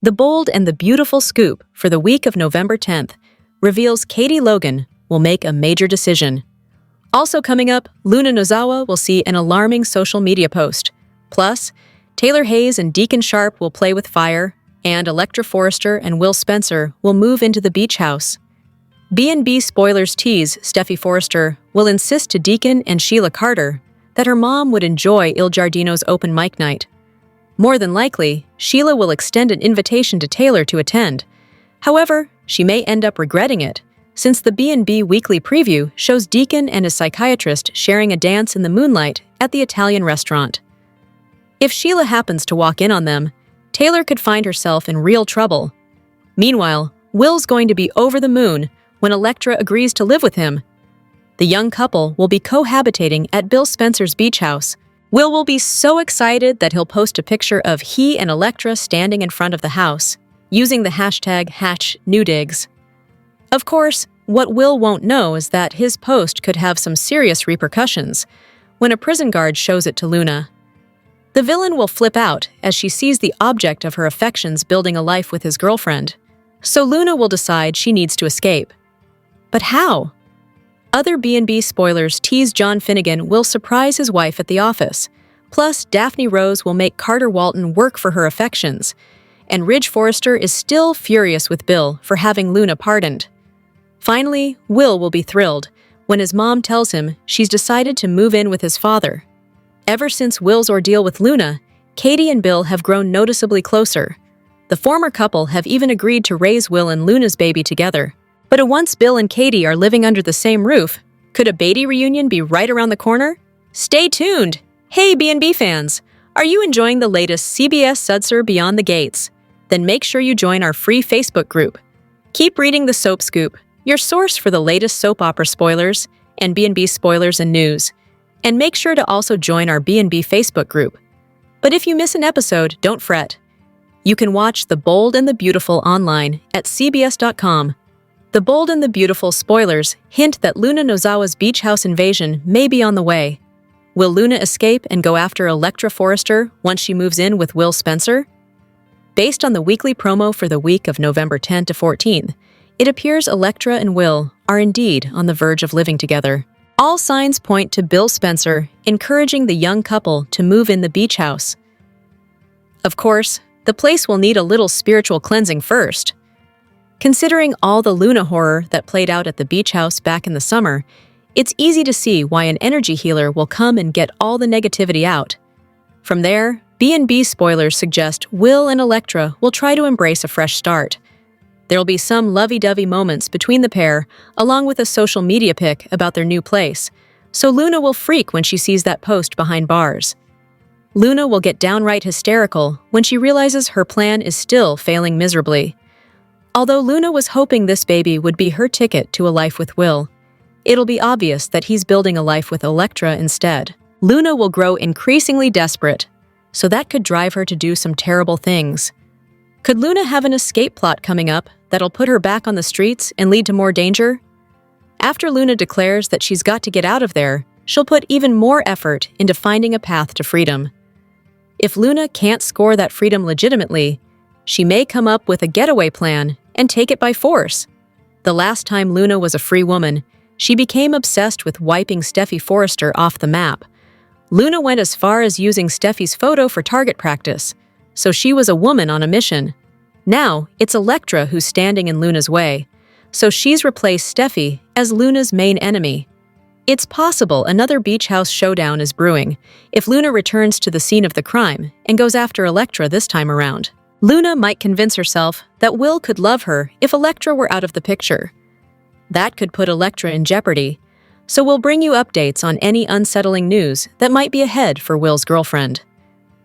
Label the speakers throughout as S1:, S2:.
S1: The bold and the beautiful scoop for the week of November 10th reveals Katie Logan will make a major decision. Also coming up, Luna Nozawa will see an alarming social media post. Plus, Taylor Hayes and Deacon Sharp will play with fire, and Electra Forrester and Will Spencer will move into the beach house. B&B spoilers tease Steffy Forrester will insist to Deacon and Sheila Carter that her mom would enjoy Il Giardino's open mic night. More than likely, Sheila will extend an invitation to Taylor to attend. However, she may end up regretting it, since the B&B weekly preview shows Deacon and his psychiatrist sharing a dance in the moonlight at the Italian restaurant. If Sheila happens to walk in on them, Taylor could find herself in real trouble. Meanwhile, Will's going to be over the moon when Electra agrees to live with him. The young couple will be cohabitating at Bill Spencer's beach house. Will be so excited that he'll post a picture of he and Electra standing in front of the house, using the hashtag #NewDigs. Of course, what Will won't know is that his post could have some serious repercussions when a prison guard shows it to Luna. The villain will flip out as she sees the object of her affections building a life with his girlfriend, so Luna will decide she needs to escape. But how? Other B&B spoilers tease John Finnegan will surprise his wife at the office. Plus, Daphne Rose will make Carter Walton work for her affections. And Ridge Forrester is still furious with Bill for having Luna pardoned. Finally, Will be thrilled when his mom tells him she's decided to move in with his father. Ever since Will's ordeal with Luna, Katie and Bill have grown noticeably closer. The former couple have even agreed to raise Will and Luna's baby together. But once Bill and Katie are living under the same roof, could a Beatty reunion be right around the corner? Stay tuned! Hey B&B fans! Are you enjoying the latest CBS Sudser Beyond the Gates? Then make sure you join our free Facebook group. Keep reading the Soap Scoop, your source for the latest soap opera spoilers and B&B spoilers and news. And make sure to also join our B&B Facebook group. But if you miss an episode, don't fret. You can watch The Bold and the Beautiful online at cbs.com. The Bold and the Beautiful spoilers hint that Luna Nozawa's beach house invasion may be on the way. Will Luna escape and go after Electra Forrester once she moves in with Will Spencer? Based on the weekly promo for the week of November 10 to 14, it appears Electra and Will are indeed on the verge of living together. All signs point to Bill Spencer encouraging the young couple to move in the beach house. Of course, the place will need a little spiritual cleansing first. Considering all the Luna horror that played out at the beach house back in the summer, it's easy to see why an energy healer will come and get all the negativity out. From there, B&B spoilers suggest Will and Electra will try to embrace a fresh start. There'll be some lovey-dovey moments between the pair, along with a social media pic about their new place, so Luna will freak when she sees that post behind bars. Luna will get downright hysterical when she realizes her plan is still failing miserably. Although Luna was hoping this baby would be her ticket to a life with Will, it'll be obvious that he's building a life with Electra instead. Luna will grow increasingly desperate, so that could drive her to do some terrible things. Could Luna have an escape plot coming up that'll put her back on the streets and lead to more danger? After Luna declares that she's got to get out of there, she'll put even more effort into finding a path to freedom. If Luna can't score that freedom legitimately, she may come up with a getaway plan and take it by force. The last time Luna was a free woman, she became obsessed with wiping Steffy Forrester off the map. Luna went as far as using Steffy's photo for target practice, so she was a woman on a mission. Now, it's Electra who's standing in Luna's way, so she's replaced Steffy as Luna's main enemy. It's possible another beach house showdown is brewing if Luna returns to the scene of the crime and goes after Electra this time around. Luna might convince herself that Will could love her if Electra were out of the picture. That could put Electra in jeopardy, so we'll bring you updates on any unsettling news that might be ahead for Will's girlfriend.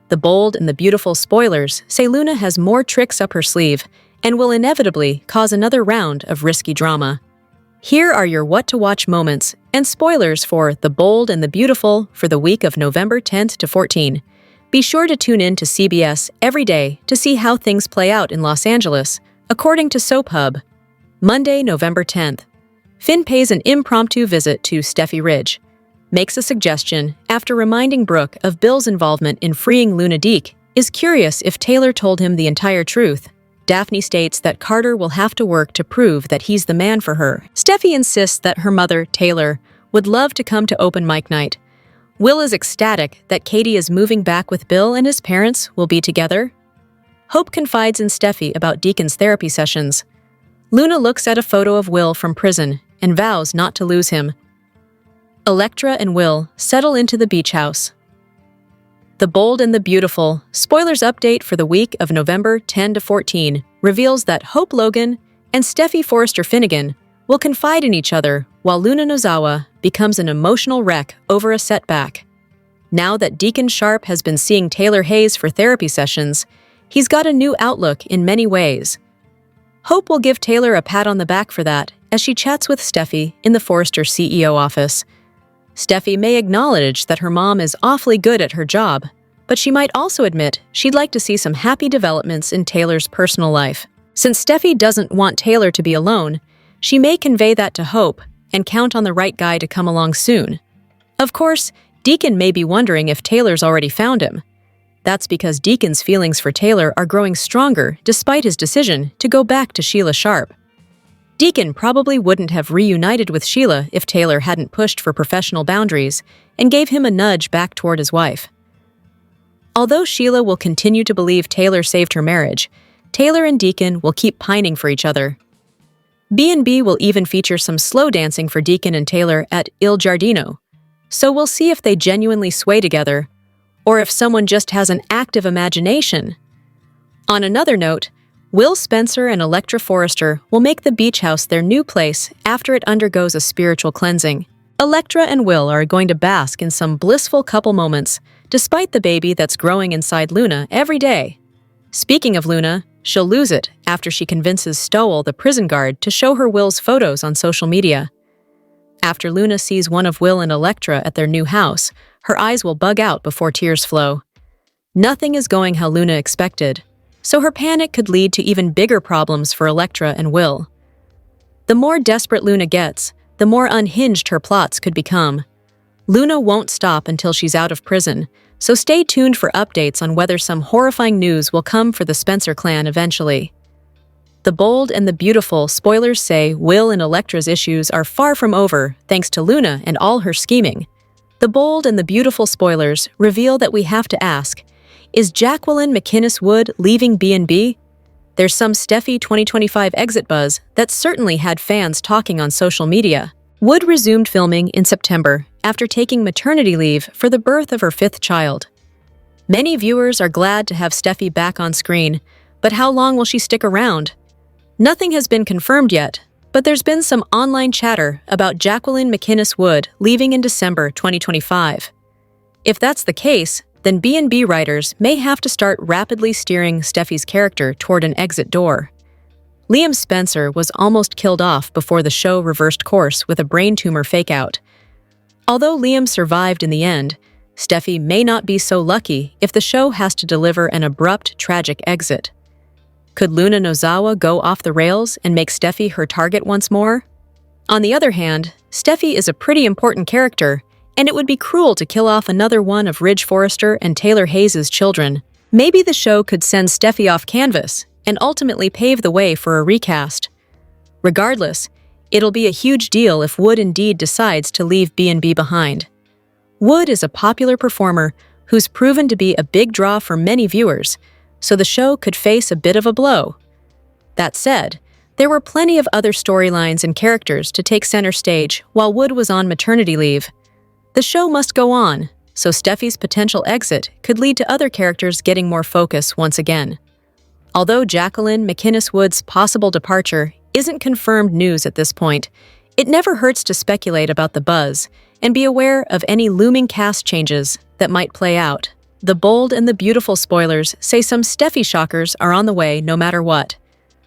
S1: The Bold and the Beautiful spoilers say Luna has more tricks up her sleeve and will inevitably cause another round of risky drama. Here are your what-to-watch moments and spoilers for The Bold and the Beautiful for the week of November 10th to 14. Be sure to tune in to CBS every day to see how things play out in Los Angeles, according to Soap Hub. Monday, November 10th. Finn pays an impromptu visit to Steffy Ridge. Makes a suggestion after reminding Brooke of Bill's involvement in freeing Luna Deek, is curious if Taylor told him the entire truth. Daphne states that Carter will have to work to prove that he's the man for her. Steffy insists that her mother, Taylor, would love to come to open mic night. Will is ecstatic that Katie is moving back with Bill and his parents will be together. Hope confides in Steffy about Deacon's therapy sessions. Luna looks at a photo of Will from prison and vows not to lose him. Electra and Will settle into the beach house. The Bold and the Beautiful spoilers update for the week of November 10 to 14 reveals that Hope Logan and Steffy Forrester Finnegan will confide in each other while Luna Nozawa becomes an emotional wreck over a setback. Now that Deacon Sharp has been seeing Taylor Hayes for therapy sessions, he's got a new outlook in many ways. Hope will give Taylor a pat on the back for that as she chats with Steffy in the Forrester CEO office. Steffy may acknowledge that her mom is awfully good at her job, but she might also admit she'd like to see some happy developments in Taylor's personal life. Since Steffy doesn't want Taylor to be alone, she may convey that to Hope and count on the right guy to come along soon. Of course, Deacon may be wondering if Taylor's already found him. That's because Deacon's feelings for Taylor are growing stronger despite his decision to go back to Sheila Sharp. Deacon probably wouldn't have reunited with Sheila if Taylor hadn't pushed for professional boundaries and gave him a nudge back toward his wife. Although Sheila will continue to believe Taylor saved her marriage, Taylor and Deacon will keep pining for each other. B&B will even feature some slow dancing for Deacon and Taylor at Il Giardino, so we'll see if they genuinely sway together, or if someone just has an active imagination. On another note, Will Spencer and Electra Forrester will make the beach house their new place after it undergoes a spiritual cleansing. Electra and Will are going to bask in some blissful couple moments, despite the baby that's growing inside Luna every day. Speaking of Luna, she'll lose it after she convinces Stowell, the prison guard, to show her Will's photos on social media. After Luna sees one of Will and Electra at their new house, her eyes will bug out before tears flow. Nothing is going how Luna expected, so her panic could lead to even bigger problems for Electra and Will. The more desperate Luna gets, the more unhinged her plots could become. Luna won't stop until she's out of prison, so stay tuned for updates on whether some horrifying news will come for the Spencer clan eventually. The Bold and the Beautiful spoilers say Will and Electra's issues are far from over thanks to Luna and all her scheming. The Bold and the Beautiful spoilers reveal that we have to ask, is Jacqueline McInnes Wood leaving B&B? There's some Steffy 2025 exit buzz that certainly had fans talking on social media. Wood resumed filming in September after taking maternity leave for the birth of her fifth child. Many viewers are glad to have Steffy back on screen, but how long will she stick around? Nothing has been confirmed yet, but there's been some online chatter about Jacqueline McInnes Wood leaving in December 2025. If that's the case, then B&B writers may have to start rapidly steering Steffy's character toward an exit door. Liam Spencer was almost killed off before the show reversed course with a brain tumor fake-out. Although Liam survived in the end, Steffy may not be so lucky if the show has to deliver an abrupt, tragic exit. Could Luna Nozawa go off the rails and make Steffy her target once more? On the other hand, Steffy is a pretty important character, and it would be cruel to kill off another one of Ridge Forrester and Taylor Hayes' children. Maybe the show could send Steffy off canvas and ultimately pave the way for a recast. Regardless, it'll be a huge deal if Wood indeed decides to leave B&B behind. Wood is a popular performer who's proven to be a big draw for many viewers, so the show could face a bit of a blow. That said, there were plenty of other storylines and characters to take center stage while Wood was on maternity leave. The show must go on, so Steffy's potential exit could lead to other characters getting more focus once again. Although Jacqueline McInnes Wood's possible departure isn't confirmed news at this point, it never hurts to speculate about the buzz and be aware of any looming cast changes that might play out. The Bold and the Beautiful spoilers say some Steffy shockers are on the way no matter what,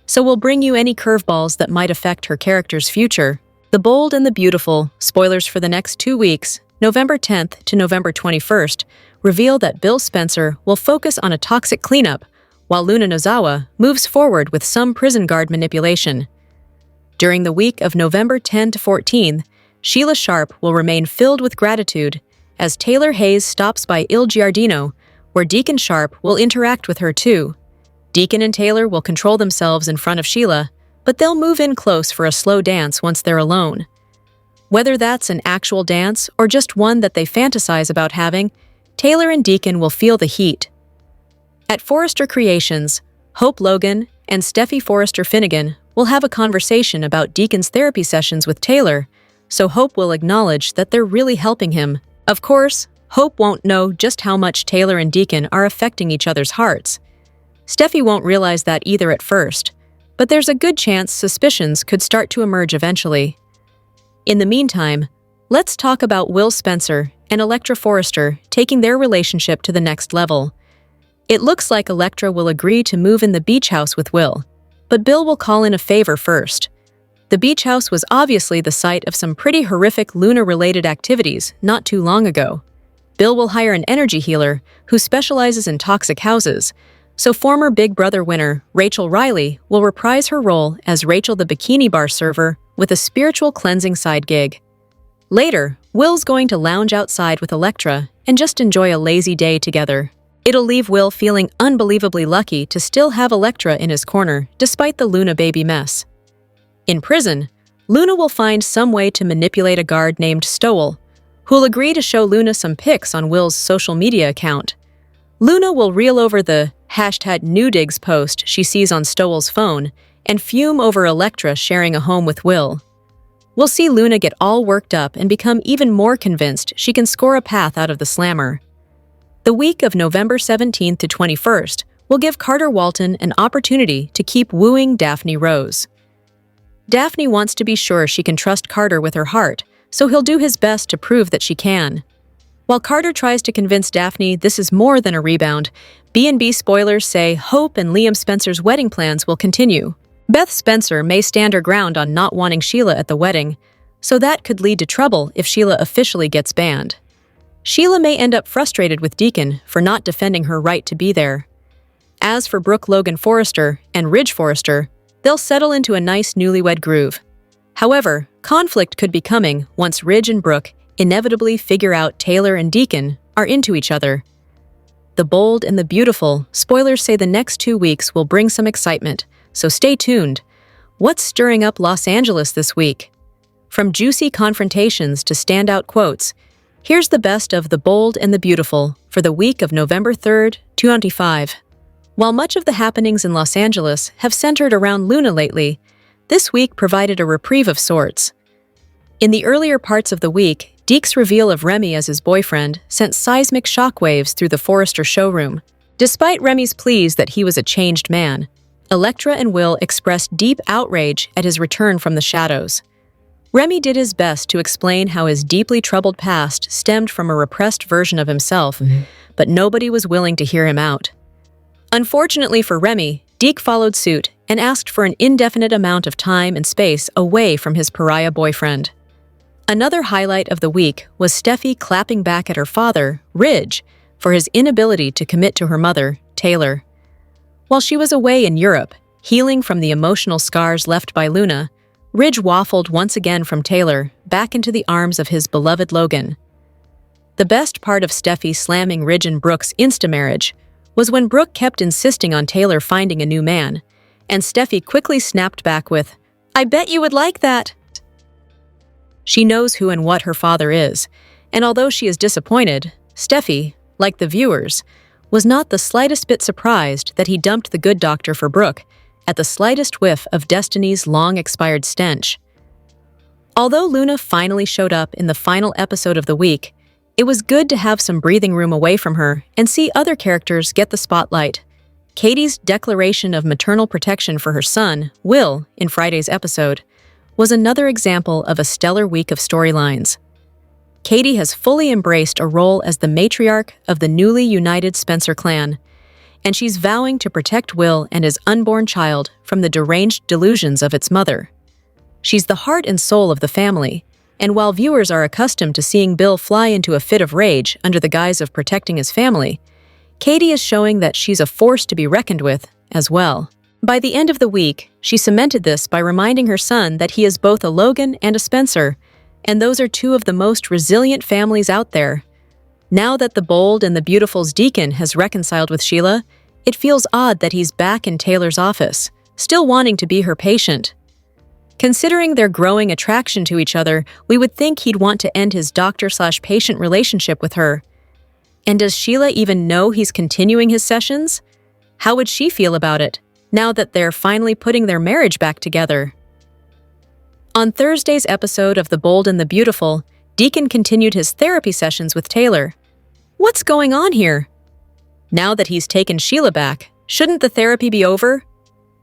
S1: so we'll bring you any curveballs that might affect her character's future. The Bold and the Beautiful spoilers for the next 2 weeks, November 10th to November 21st, reveal that Bill Spencer will focus on a toxic cleanup, while Luna Nozawa moves forward with some prison guard manipulation. During the week of November 10 to 14, Sheila Sharp will remain filled with gratitude as Taylor Hayes stops by Il Giardino, where Deacon Sharp will interact with her too. Deacon and Taylor will control themselves in front of Sheila, but they'll move in close for a slow dance once they're alone. Whether that's an actual dance or just one that they fantasize about having, Taylor and Deacon will feel the heat. At Forrester Creations, Hope Logan and Steffy Forrester Finnegan will have a conversation about Deacon's therapy sessions with Taylor, so Hope will acknowledge that they're really helping him. Of course, Hope won't know just how much Taylor and Deacon are affecting each other's hearts. Steffy won't realize that either at first, but there's a good chance suspicions could start to emerge eventually. In the meantime, let's talk about Will Spencer and Electra Forrester taking their relationship to the next level. It looks like Electra will agree to move in the beach house with Will, but Bill will call in a favor first. The beach house was obviously the site of some pretty horrific Luna-related activities not too long ago. Bill will hire an energy healer who specializes in toxic houses, so former Big Brother winner Rachel Riley will reprise her role as Rachel the bikini bar server with a spiritual cleansing side gig. Later, Will's going to lounge outside with Electra and just enjoy a lazy day together. It'll leave Will feeling unbelievably lucky to still have Electra in his corner despite the Luna baby mess. In prison, Luna will find some way to manipulate a guard named Stowell, who'll agree to show Luna some pics on Will's social media account. Luna will reel over the #NewDigs post she sees on Stowell's phone and fume over Electra sharing a home with Will. We'll see Luna get all worked up and become even more convinced she can score a path out of the slammer. The week of November 17th to 21st will give Carter Walton an opportunity to keep wooing Daphne Rose. Daphne wants to be sure she can trust Carter with her heart, so he'll do his best to prove that she can. While Carter tries to convince Daphne this is more than a rebound, B&B spoilers say Hope and Liam Spencer's wedding plans will continue. Beth Spencer may stand her ground on not wanting Sheila at the wedding, so that could lead to trouble if Sheila officially gets banned. Sheila may end up frustrated with Deacon for not defending her right to be there. As for Brooke Logan Forrester and Ridge Forrester, they'll settle into a nice newlywed groove. However, conflict could be coming once Ridge and Brooke inevitably figure out Taylor and Deacon are into each other. The Bold and the Beautiful, spoilers say the next 2 weeks will bring some excitement, so stay tuned. What's stirring up Los Angeles this week? From juicy confrontations to standout quotes, here's the best of The Bold and the Beautiful for the week of November 3rd, 2025. While much of the happenings in Los Angeles have centered around Luna lately, this week provided a reprieve of sorts. In the earlier parts of the week, Deke's reveal of Remy as his boyfriend sent seismic shockwaves through the Forrester showroom. Despite Remy's pleas that he was a changed man, Electra and Will expressed deep outrage at his return from the shadows. Remy did his best to explain how his deeply troubled past stemmed from a repressed version of himself, but nobody was willing to hear him out. Unfortunately for Remy, Deke followed suit and asked for an indefinite amount of time and space away from his pariah boyfriend. Another highlight of the week was Steffy clapping back at her father, Ridge, for his inability to commit to her mother, Taylor. While she was away in Europe, healing from the emotional scars left by Luna, Ridge waffled once again from Taylor back into the arms of his beloved Logan. The best part of Steffy slamming Ridge and Brooke's insta-marriage was when Brooke kept insisting on Taylor finding a new man, and Steffy quickly snapped back with, "I bet you would like that." She knows who and what her father is, and although she is disappointed, Steffy, like the viewers, was not the slightest bit surprised that he dumped the good doctor for Brooke at the slightest whiff of Destiny's long-expired stench. Although Luna finally showed up in the final episode of the week, it was good to have some breathing room away from her and see other characters get the spotlight. Katie's declaration of maternal protection for her son, Will, in Friday's episode, was another example of a stellar week of storylines. Katie has fully embraced a role as the matriarch of the newly united Spencer clan, and she's vowing to protect Will and his unborn child from the deranged delusions of its mother. She's the heart and soul of the family, and while viewers are accustomed to seeing Bill fly into a fit of rage under the guise of protecting his family, Katie is showing that she's a force to be reckoned with as well. By the end of the week, she cemented this by reminding her son that he is both a Logan and a Spencer, and those are two of the most resilient families out there. Now that the Bold and the Beautiful's Deacon has reconciled with Sheila, it feels odd that he's back in Taylor's office, still wanting to be her patient. Considering their growing attraction to each other, we would think he'd want to end his doctor-slash-patient relationship with her. And does Sheila even know he's continuing his sessions? How would she feel about it, now that they're finally putting their marriage back together? On Thursday's episode of The Bold and the Beautiful, Deacon continued his therapy sessions with Taylor. What's going on here? Now that he's taken Sheila back, shouldn't the therapy be over?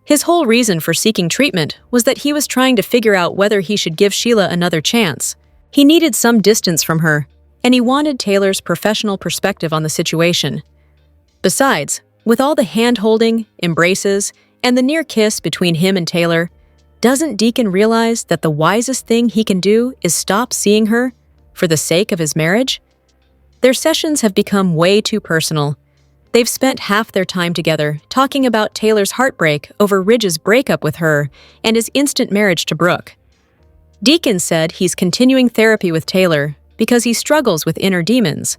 S1: His whole reason for seeking treatment was that he was trying to figure out whether he should give Sheila another chance. He needed some distance from her, and he wanted Taylor's professional perspective on the situation. Besides, with all the hand-holding, embraces, and the near kiss between him and Taylor, doesn't Deacon realize that the wisest thing he can do is stop seeing her for the sake of his marriage? Their sessions have become way too personal. They've spent half their time together talking about Taylor's heartbreak over Ridge's breakup with her and his instant marriage to Brooke. Deacon said he's continuing therapy with Taylor because he struggles with inner demons.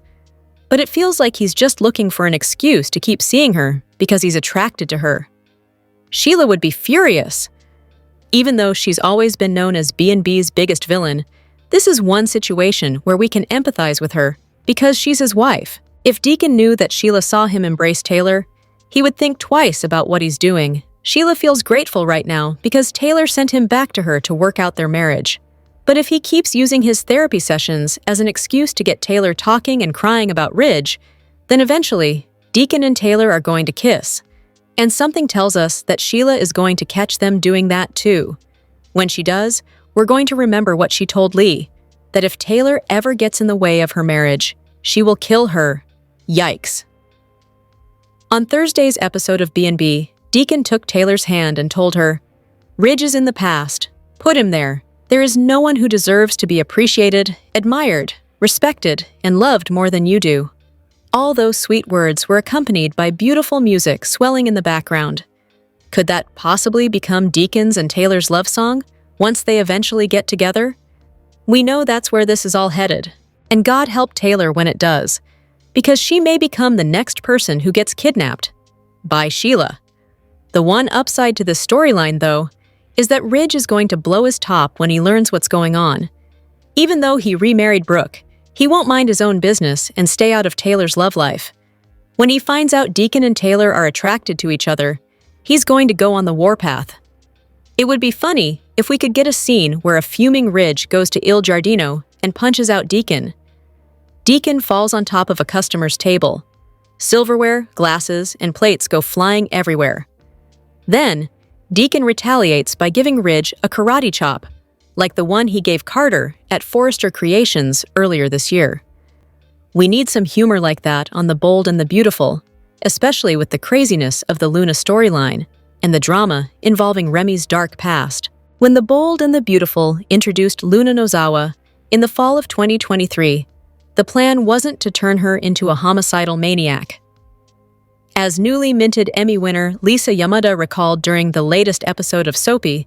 S1: But it feels like he's just looking for an excuse to keep seeing her because he's attracted to her. Sheila would be furious. Even though she's always been known as B&B's biggest villain, this is one situation where we can empathize with her because she's his wife. If Deacon knew that Sheila saw him embrace Taylor, he would think twice about what he's doing. Sheila feels grateful right now because Taylor sent him back to her to work out their marriage. But if he keeps using his therapy sessions as an excuse to get Taylor talking and crying about Ridge, then eventually, Deacon and Taylor are going to kiss. And something tells us that Sheila is going to catch them doing that too. When she does, we're going to remember what she told Lee, that if Taylor ever gets in the way of her marriage, she will kill her. Yikes. On Thursday's episode of B&B, Deacon took Taylor's hand and told her, "Ridge is in the past. Put him there. There is no one who deserves to be appreciated, admired, respected, and loved more than you do." All those sweet words were accompanied by beautiful music swelling in the background. Could that possibly become Deacon's and Taylor's love song once they eventually get together? We know that's where this is all headed, and God help Taylor when it does, because she may become the next person who gets kidnapped by Sheila. The one upside to this storyline, though, is that Ridge is going to blow his top when he learns what's going on. Even though he remarried Brooke, he won't mind his own business and stay out of Taylor's love life. When he finds out Deacon and Taylor are attracted to each other, he's going to go on the warpath. It would be funny if we could get a scene where a fuming Ridge goes to Il Giardino and punches out Deacon. Deacon falls on top of a customer's table. Silverware, glasses, and plates go flying everywhere. Then, Deacon retaliates by giving Ridge a karate chop, like the one he gave Carter at Forrester Creations earlier this year. We need some humor like that on The Bold and the Beautiful, especially with the craziness of the Luna storyline and the drama involving Remy's dark past. When The Bold and the Beautiful introduced Luna Nozawa in the fall of 2023, the plan wasn't to turn her into a homicidal maniac. As newly minted Emmy winner Lisa Yamada recalled during the latest episode of Soapy,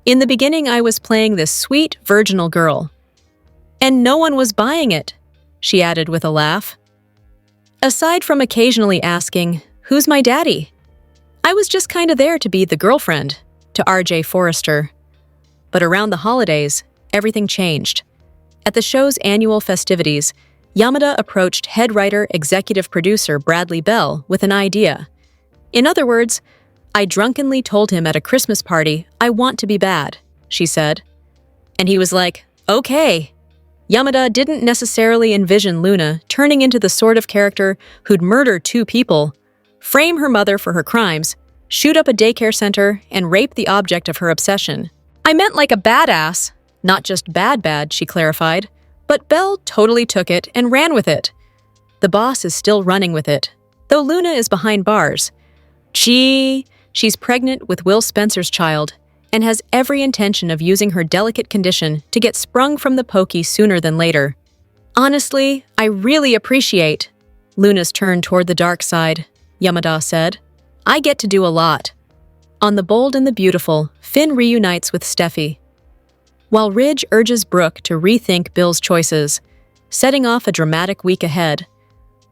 S1: "In the beginning I was playing this sweet, virginal girl. And no one was buying it," she added with a laugh. Aside from occasionally asking, "Who's my daddy?" I was just kinda there to be the girlfriend, to RJ Forrester. But around the holidays, everything changed. At the show's annual festivities, Yamada approached head writer-executive producer Bradley Bell with an idea. In other words, "I drunkenly told him at a Christmas party, I want to be bad," she said. And he was like, "Okay." Yamada didn't necessarily envision Luna turning into the sort of character who'd murder 2 people, frame her mother for her crimes, shoot up a daycare center, and rape the object of her obsession. "I meant like a badass, not just bad," she clarified. But Belle totally took it and ran with it. The boss is still running with it, though Luna is behind bars. She's pregnant with Will Spencer's child and has every intention of using her delicate condition to get sprung from the pokey sooner than later. "Honestly, I really appreciate Luna's turn toward the dark side," Yamada said. "I get to do a lot." On The Bold and the Beautiful, Finn reunites with Steffy, while Ridge urges Brooke to rethink Bill's choices, setting off a dramatic week ahead.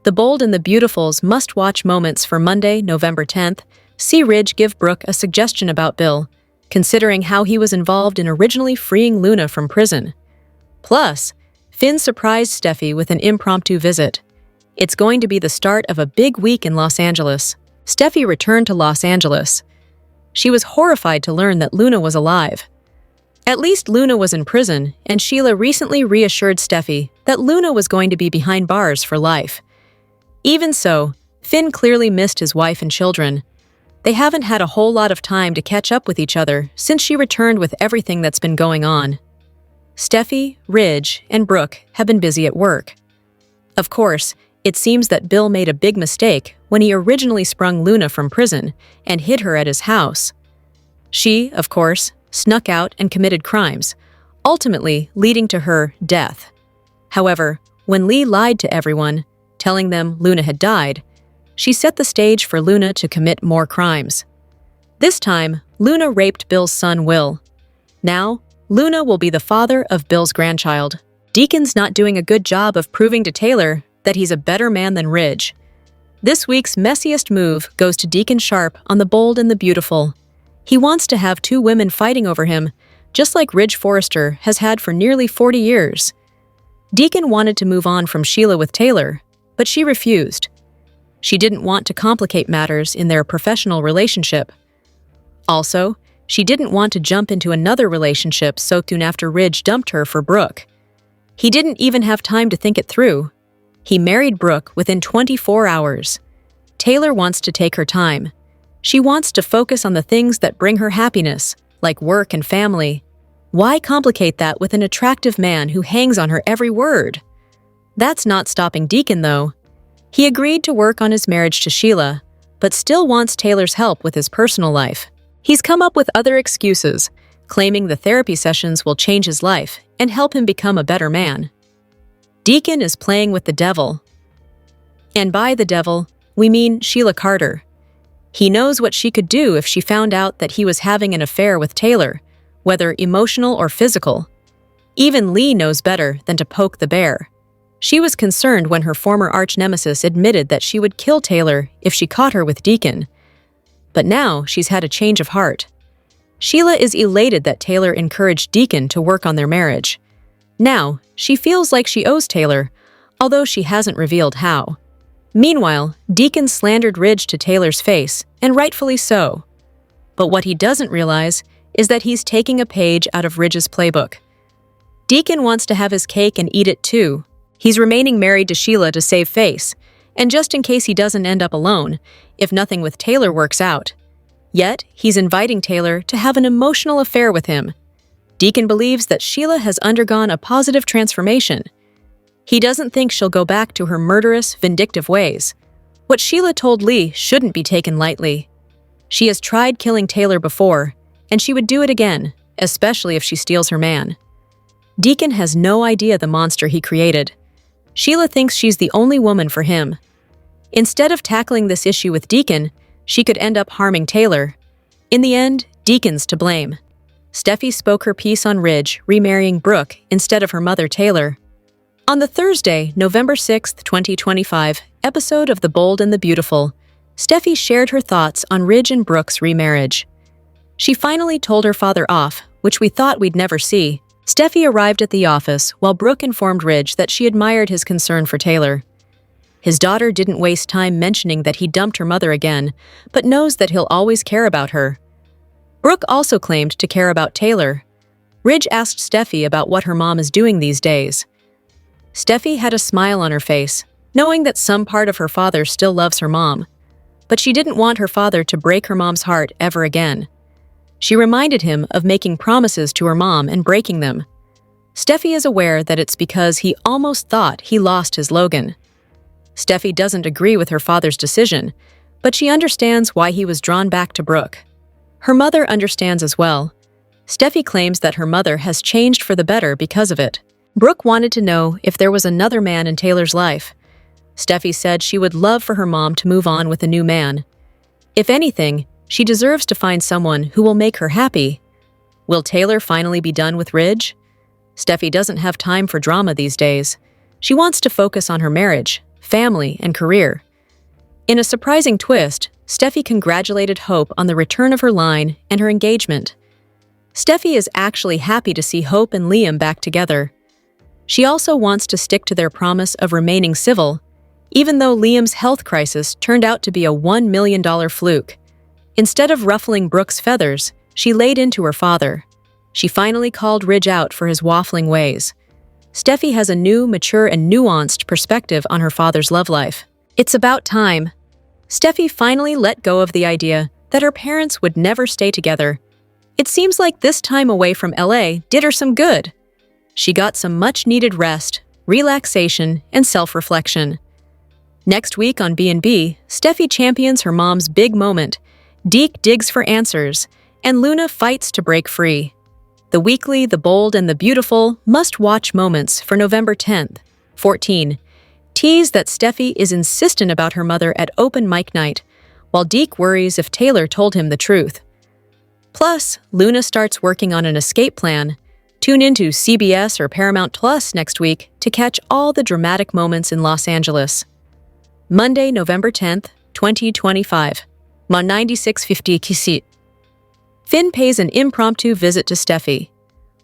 S1: The Bold and the Beautiful's must-watch moments for Monday, November 10th, see Ridge give Brooke a suggestion about Bill, considering how he was involved in originally freeing Luna from prison. Plus, Finn surprised Steffy with an impromptu visit. It's going to be the start of a big week in Los Angeles. Steffy returned to Los Angeles. She was horrified to learn that Luna was alive. At least Luna was in prison, and Sheila recently reassured Steffy that Luna was going to be behind bars for life. Even so, Finn clearly missed his wife and children. They haven't had a whole lot of time to catch up with each other since she returned with everything that's been going on. Steffy, Ridge, and Brooke have been busy at work. Of course, it seems that Bill made a big mistake when he originally sprung Luna from prison and hid her at his house. She, of course, snuck out and committed crimes, ultimately leading to her death. However, when Lee lied to everyone, telling them Luna had died, she set the stage for Luna to commit more crimes. This time, Luna raped Bill's son Will. Now, Luna will be the father of Bill's grandchild. Deacon's not doing a good job of proving to Taylor that he's a better man than Ridge. This week's messiest move goes to Deacon Sharp on The Bold and the Beautiful. He wants to have two women fighting over him, just like Ridge Forrester has had for nearly 40 years. Deacon wanted to move on from Sheila with Taylor, but she refused. She didn't want to complicate matters in their professional relationship. Also, she didn't want to jump into another relationship so soon after Ridge dumped her for Brooke. He didn't even have time to think it through. He married Brooke within 24 hours. Taylor wants to take her time. She wants to focus on the things that bring her happiness, like work and family. Why complicate that with an attractive man who hangs on her every word? That's not stopping Deacon, though. He agreed to work on his marriage to Sheila, but still wants Taylor's help with his personal life. He's come up with other excuses, claiming the therapy sessions will change his life and help him become a better man. Deacon is playing with the devil. And by the devil, we mean Sheila Carter. He knows what she could do if she found out that he was having an affair with Taylor, whether emotional or physical. Even Lee knows better than to poke the bear. She was concerned when her former arch-nemesis admitted that she would kill Taylor if she caught her with Deacon. But now she's had a change of heart. Sheila is elated that Taylor encouraged Deacon to work on their marriage. Now, she feels like she owes Taylor, although she hasn't revealed how. Meanwhile, Deacon slandered Ridge to Taylor's face, and rightfully so. But what he doesn't realize is that he's taking a page out of Ridge's playbook. Deacon wants to have his cake and eat it too. He's remaining married to Sheila to save face, and just in case he doesn't end up alone, if nothing with Taylor works out. Yet, he's inviting Taylor to have an emotional affair with him. Deacon believes that Sheila has undergone a positive transformation. He doesn't think she'll go back to her murderous, vindictive ways. What Sheila told Lee shouldn't be taken lightly. She has tried killing Taylor before, and she would do it again, especially if she steals her man. Deacon has no idea the monster he created. Sheila thinks she's the only woman for him. Instead of tackling this issue with Deacon, she could end up harming Taylor. In the end, Deacon's to blame. Steffy spoke her piece on Ridge remarrying Brooke instead of her mother Taylor. On the Thursday, November 6, 2025, episode of The Bold and the Beautiful, Steffy shared her thoughts on Ridge and Brooke's remarriage. She finally told her father off, which we thought we'd never see. Steffy arrived at the office while Brooke informed Ridge that she admired his concern for Taylor. His daughter didn't waste time mentioning that he dumped her mother again, but knows that he'll always care about her. Brooke also claimed to care about Taylor. Ridge asked Steffy about what her mom is doing these days. Steffy had a smile on her face, knowing that some part of her father still loves her mom. But she didn't want her father to break her mom's heart ever again. She reminded him of making promises to her mom and breaking them. Steffy is aware that it's because he almost thought he lost his Logan. Steffy doesn't agree with her father's decision, but she understands why he was drawn back to Brooke. Her mother understands as well. Steffy claims that her mother has changed for the better because of it. Brooke wanted to know if there was another man in Taylor's life. Steffy said she would love for her mom to move on with a new man. If anything, she deserves to find someone who will make her happy. Will Taylor finally be done with Ridge? Steffy doesn't have time for drama these days. She wants to focus on her marriage, family, and career. In a surprising twist, Steffy congratulated Hope on the return of her line and her engagement. Steffy is actually happy to see Hope and Liam back together. She also wants to stick to their promise of remaining civil, even though Liam's health crisis turned out to be a $1 million fluke. Instead of ruffling Brooke's feathers, she laid into her father. She finally called Ridge out for his waffling ways. Steffy has a new, mature, and nuanced perspective on her father's love life. It's about time. Steffy finally let go of the idea that her parents would never stay together. It seems like this time away from LA did her some good. She got some much-needed rest, relaxation, and self-reflection. Next week on B&B, Steffy champions her mom's big moment, Deke digs for answers, and Luna fights to break free. The weekly, the bold, and the beautiful must-watch moments for November 10th. 14. Tease that Steffy is insistent about her mother at open mic night, while Deke worries if Taylor told him the truth. Plus, Luna starts working on an escape plan. Tune into CBS or Paramount Plus next week to catch all the dramatic moments in Los Angeles. Monday, November 10th, 2025. Ma 9650 Kisit. Finn pays an impromptu visit to Steffy.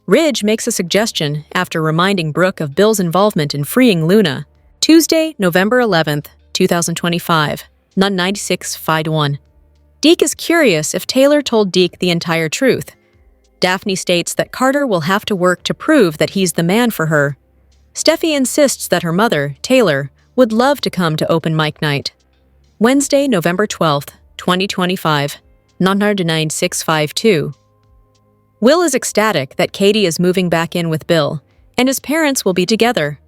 S1: Ridge makes a suggestion after reminding Brooke of Bill's involvement in freeing Luna. Tuesday, November 11th, 2025. Nun 9651. Deke is curious if Taylor told Deke the entire truth. Daphne states that Carter will have to work to prove that he's the man for her. Steffy insists that her mother, Taylor, would love to come to open mic night. Wednesday, November 12th, 2025. Nun 9652. Will is ecstatic that Katie is moving back in with Bill, and his parents will be together.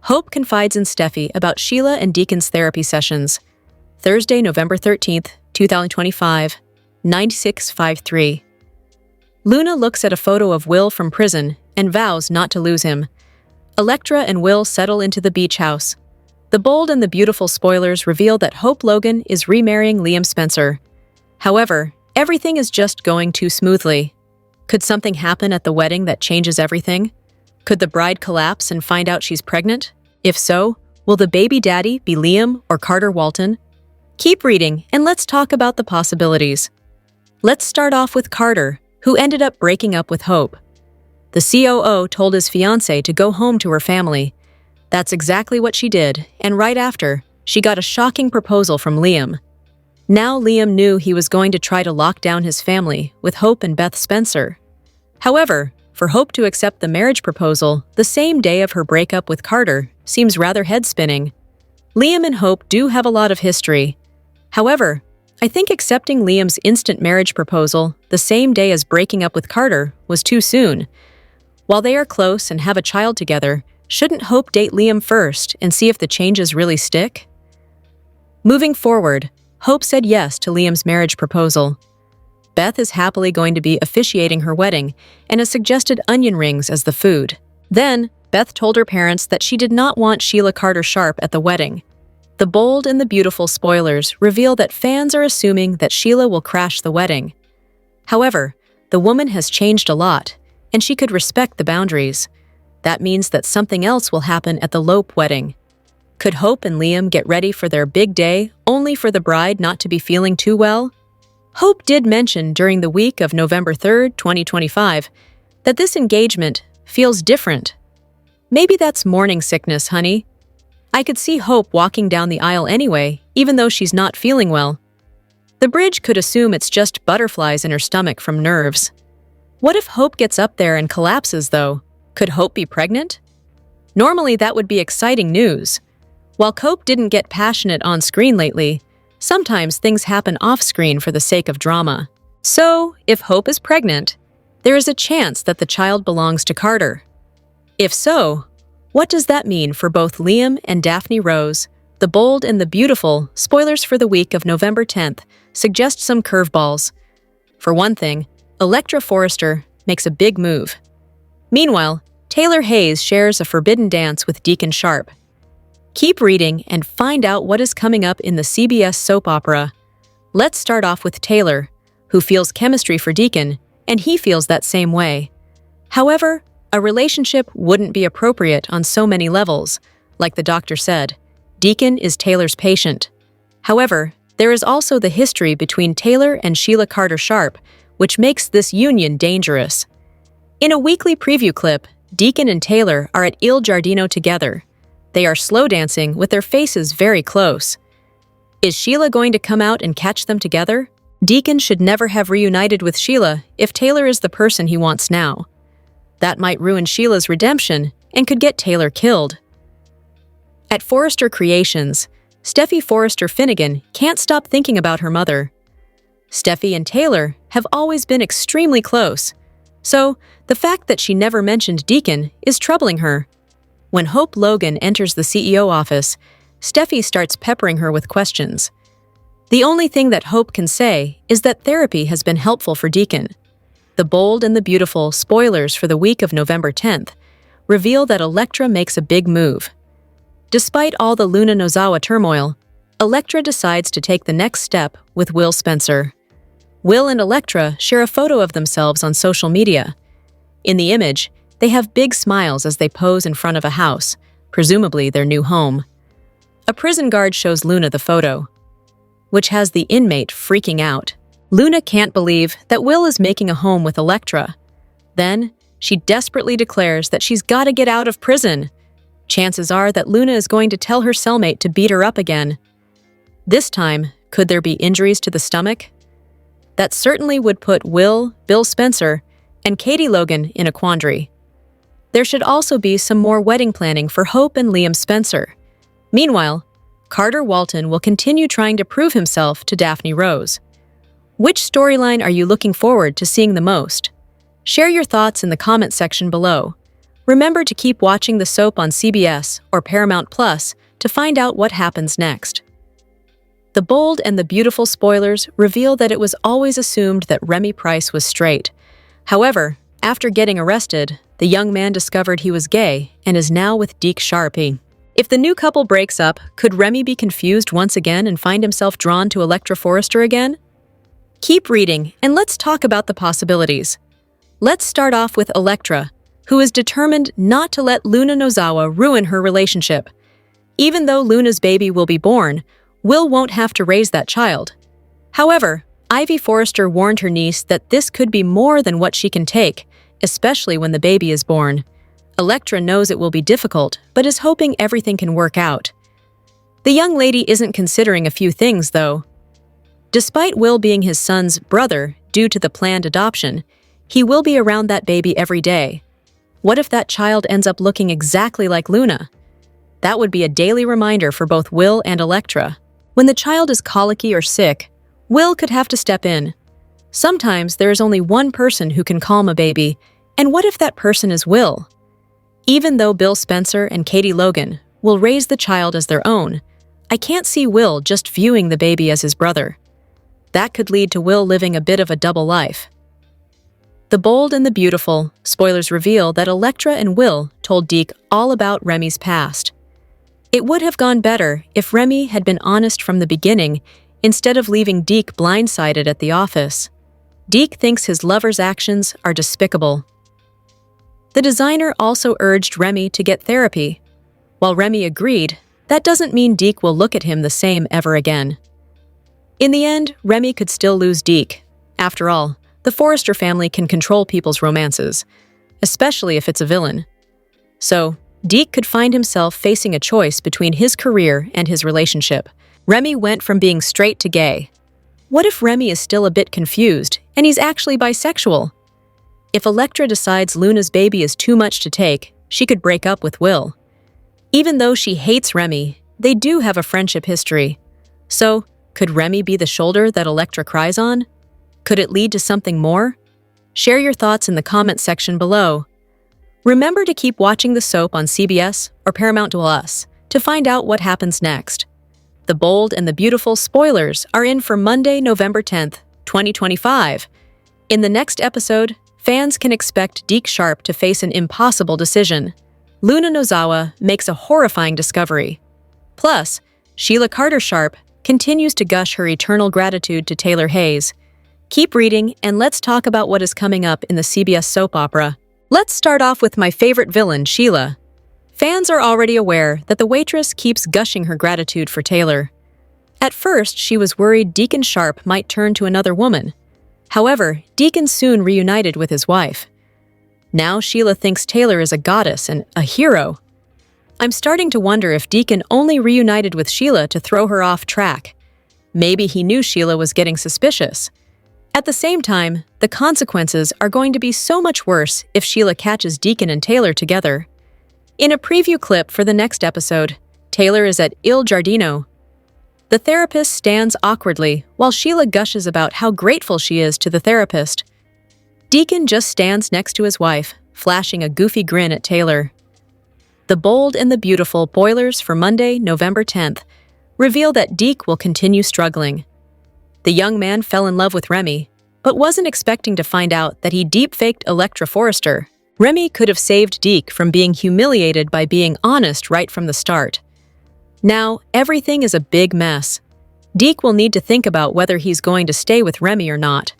S1: Hope confides in Steffy about Sheila and Deacon's therapy sessions. Thursday, November 13th, 2025. 9653. Luna looks at a photo of Will from prison and vows not to lose him. Electra and Will settle into the beach house. The bold and the beautiful spoilers reveal that Hope Logan is remarrying Liam Spencer. However, everything is just going too smoothly. Could something happen at the wedding that changes everything? Could the bride collapse and find out she's pregnant? If so, will the baby daddy be Liam or Carter Walton? Keep reading and let's talk about the possibilities. Let's start off with Carter, who ended up breaking up with Hope. The COO told his fiancé to go home to her family. That's exactly what she did, and right after, she got a shocking proposal from Liam. Now Liam knew he was going to try to lock down his family with Hope and Beth Spencer. However, for Hope to accept the marriage proposal the same day of her breakup with Carter seems rather head-spinning. Liam and Hope do have a lot of history. However, I think accepting Liam's instant marriage proposal the same day as breaking up with Carter was too soon. While they are close and have a child together, shouldn't Hope date Liam first and see if the changes really stick? Moving forward, Hope said yes to Liam's marriage proposal. Beth is happily going to be officiating her wedding and has suggested onion rings as the food. Then, Beth told her parents that she did not want Sheila Carter Sharp at the wedding. The bold and the beautiful spoilers reveal that fans are assuming that Sheila will crash the wedding. However, the woman has changed a lot, and she could respect the boundaries. That means that something else will happen at the Lope wedding. Could Hope and Liam get ready for their big day only for the bride not to be feeling too well? Hope did mention during the week of November 3rd, 2025, that this engagement feels different. Maybe that's morning sickness, honey. I could see Hope walking down the aisle anyway, even though she's not feeling well. The bridge could assume it's just butterflies in her stomach from nerves. What if Hope gets up there and collapses, though? Could Hope be pregnant? Normally, that would be exciting news. While Hope didn't get passionate on screen lately, sometimes things happen off-screen for the sake of drama. So, if Hope is pregnant, there is a chance that the child belongs to Carter. If so, what does that mean for both Liam and Daphne Rose? The bold and the beautiful spoilers for the week of November 10th suggest some curveballs. For one thing, Electra Forrester makes a big move. Meanwhile, Taylor Hayes shares a forbidden dance with Deacon Sharp. Keep reading and find out what is coming up in the CBS soap opera. Let's start off with Taylor, who feels chemistry for Deacon, and he feels that same way. However, a relationship wouldn't be appropriate on so many levels, like the doctor said. Deacon is Taylor's patient. However, there is also the history between Taylor and Sheila Carter Sharp, which makes this union dangerous. In a weekly preview clip, Deacon and Taylor are at Il Giardino together. They are slow dancing with their faces very close. Is Sheila going to come out and catch them together? Deacon should never have reunited with Sheila if Taylor is the person he wants now. That might ruin Sheila's redemption and could get Taylor killed. At Forrester Creations, Steffy Forrester Finnegan can't stop thinking about her mother. Steffy and Taylor have always been extremely close, so the fact that she never mentioned Deacon is troubling her. When Hope Logan enters the CEO office, Steffy starts peppering her with questions. The only thing that Hope can say is that therapy has been helpful for Deacon. The Bold and the Beautiful spoilers for the week of November 10th reveal that Elektra makes a big move. Despite all the Luna Nozawa turmoil, Elektra decides to take the next step with Will Spencer. Will and Elektra share a photo of themselves on social media. In the image, they have big smiles as they pose in front of a house, presumably their new home. A prison guard shows Luna the photo, which has the inmate freaking out. Luna can't believe that Will is making a home with Elektra. Then, she desperately declares that she's got to get out of prison. Chances are that Luna is going to tell her cellmate to beat her up again. This time, could there be injuries to the stomach? That certainly would put Will, Bill Spencer, and Katie Logan in a quandary. There should also be some more wedding planning for Hope and Liam Spencer. Meanwhile, Carter Walton will continue trying to prove himself to Daphne Rose. Which storyline are you looking forward to seeing the most? Share your thoughts in the comment section below. Remember to keep watching the soap on CBS or Paramount Plus to find out what happens next. The Bold and the Beautiful spoilers reveal that it was always assumed that Remy Price was straight. However, after getting arrested, the young man discovered he was gay and is now with Deke Sharpie. If the new couple breaks up, could Remy be confused once again and find himself drawn to Elektra Forrester again? Keep reading, and let's talk about the possibilities. Let's start off with Elektra, who is determined not to let Luna Nozawa ruin her relationship. Even though Luna's baby will be born, Will won't have to raise that child. However, Ivy Forrester warned her niece that this could be more than what she can take, especially when the baby is born. Elektra knows it will be difficult, but is hoping everything can work out. The young lady isn't considering a few things, though. Despite Will being his son's brother due to the planned adoption, he will be around that baby every day. What if that child ends up looking exactly like Luna? That would be a daily reminder for both Will and Elektra. When the child is colicky or sick, Will could have to step in. Sometimes there is only one person who can calm a baby, and what if that person is Will? Even though Bill Spencer and Katie Logan will raise the child as their own, I can't see Will just viewing the baby as his brother. That could lead to Will living a bit of a double life. The Bold and the Beautiful spoilers reveal that Elektra and Will told Deke all about Remy's past. It would have gone better if Remy had been honest from the beginning instead of leaving Deke blindsided at the office. Deke thinks his lover's actions are despicable. The designer also urged Remy to get therapy. While Remy agreed, that doesn't mean Deke will look at him the same ever again. In the end, Remy could still lose Deke. After all, the Forrester family can control people's romances, especially if it's a villain. So, Deke could find himself facing a choice between his career and his relationship. Remy went from being straight to gay. What if Remy is still a bit confused and he's actually bisexual? If Elektra decides Luna's baby is too much to take, she could break up with Will. Even though she hates Remy, they do have a friendship history. So, could Remy be the shoulder that Elektra cries on? Could it lead to something more? Share your thoughts in the comment section below. Remember to keep watching the soap on CBS or Paramount Plus to find out what happens next. The Bold and the Beautiful spoilers are in for Monday, November 10th, 2025. In the next episode, fans can expect Deke Sharp to face an impossible decision. Luna Nozawa makes a horrifying discovery. Plus, Sheila Carter Sharp continues to gush her eternal gratitude to Taylor Hayes. Keep reading, and let's talk about what is coming up in the CBS soap opera. Let's start off with my favorite villain, Sheila. Fans are already aware that the waitress keeps gushing her gratitude for Taylor. At first, she was worried Deacon Sharp might turn to another woman. However, Deacon soon reunited with his wife. Now Sheila thinks Taylor is a goddess and a hero. I'm starting to wonder if Deacon only reunited with Sheila to throw her off track. Maybe he knew Sheila was getting suspicious. At the same time, the consequences are going to be so much worse if Sheila catches Deacon and Taylor together. In a preview clip for the next episode, Taylor is at Il Giardino. The therapist stands awkwardly while Sheila gushes about how grateful she is to the therapist. Deacon just stands next to his wife, flashing a goofy grin at Taylor. The Bold and the Beautiful spoilers for Monday, November 10th, reveal that Deke will continue struggling. The young man fell in love with Remy, but wasn't expecting to find out that he deep-faked Electra Forrester. Remy could have saved Deke from being humiliated by being honest right from the start. Now, everything is a big mess. Deke will need to think about whether he's going to stay with Remy or not.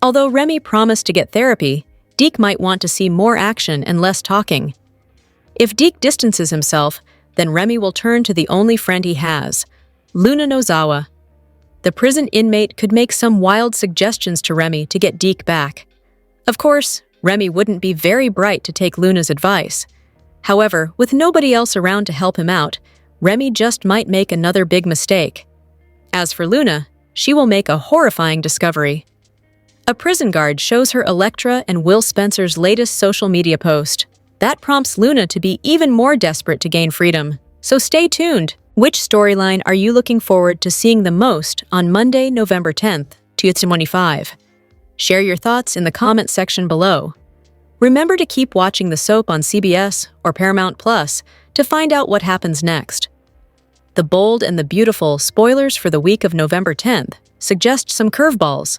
S1: Although Remy promised to get therapy, Deke might want to see more action and less talking. If Deke distances himself, then Remy will turn to the only friend he has, Luna Nozawa. The prison inmate could make some wild suggestions to Remy to get Deke back. Of course, Remy wouldn't be very bright to take Luna's advice. However, with nobody else around to help him out, Remy just might make another big mistake. As for Luna, she will make a horrifying discovery. A prison guard shows her Electra and Will Spencer's latest social media post. That prompts Luna to be even more desperate to gain freedom. So stay tuned. Which storyline are you looking forward to seeing the most on Monday, November 10th, 2025? Share your thoughts in the comment section below. Remember to keep watching the soap on CBS or Paramount Plus to find out what happens next. The Bold and the Beautiful spoilers for the week of November 10th suggest some curveballs.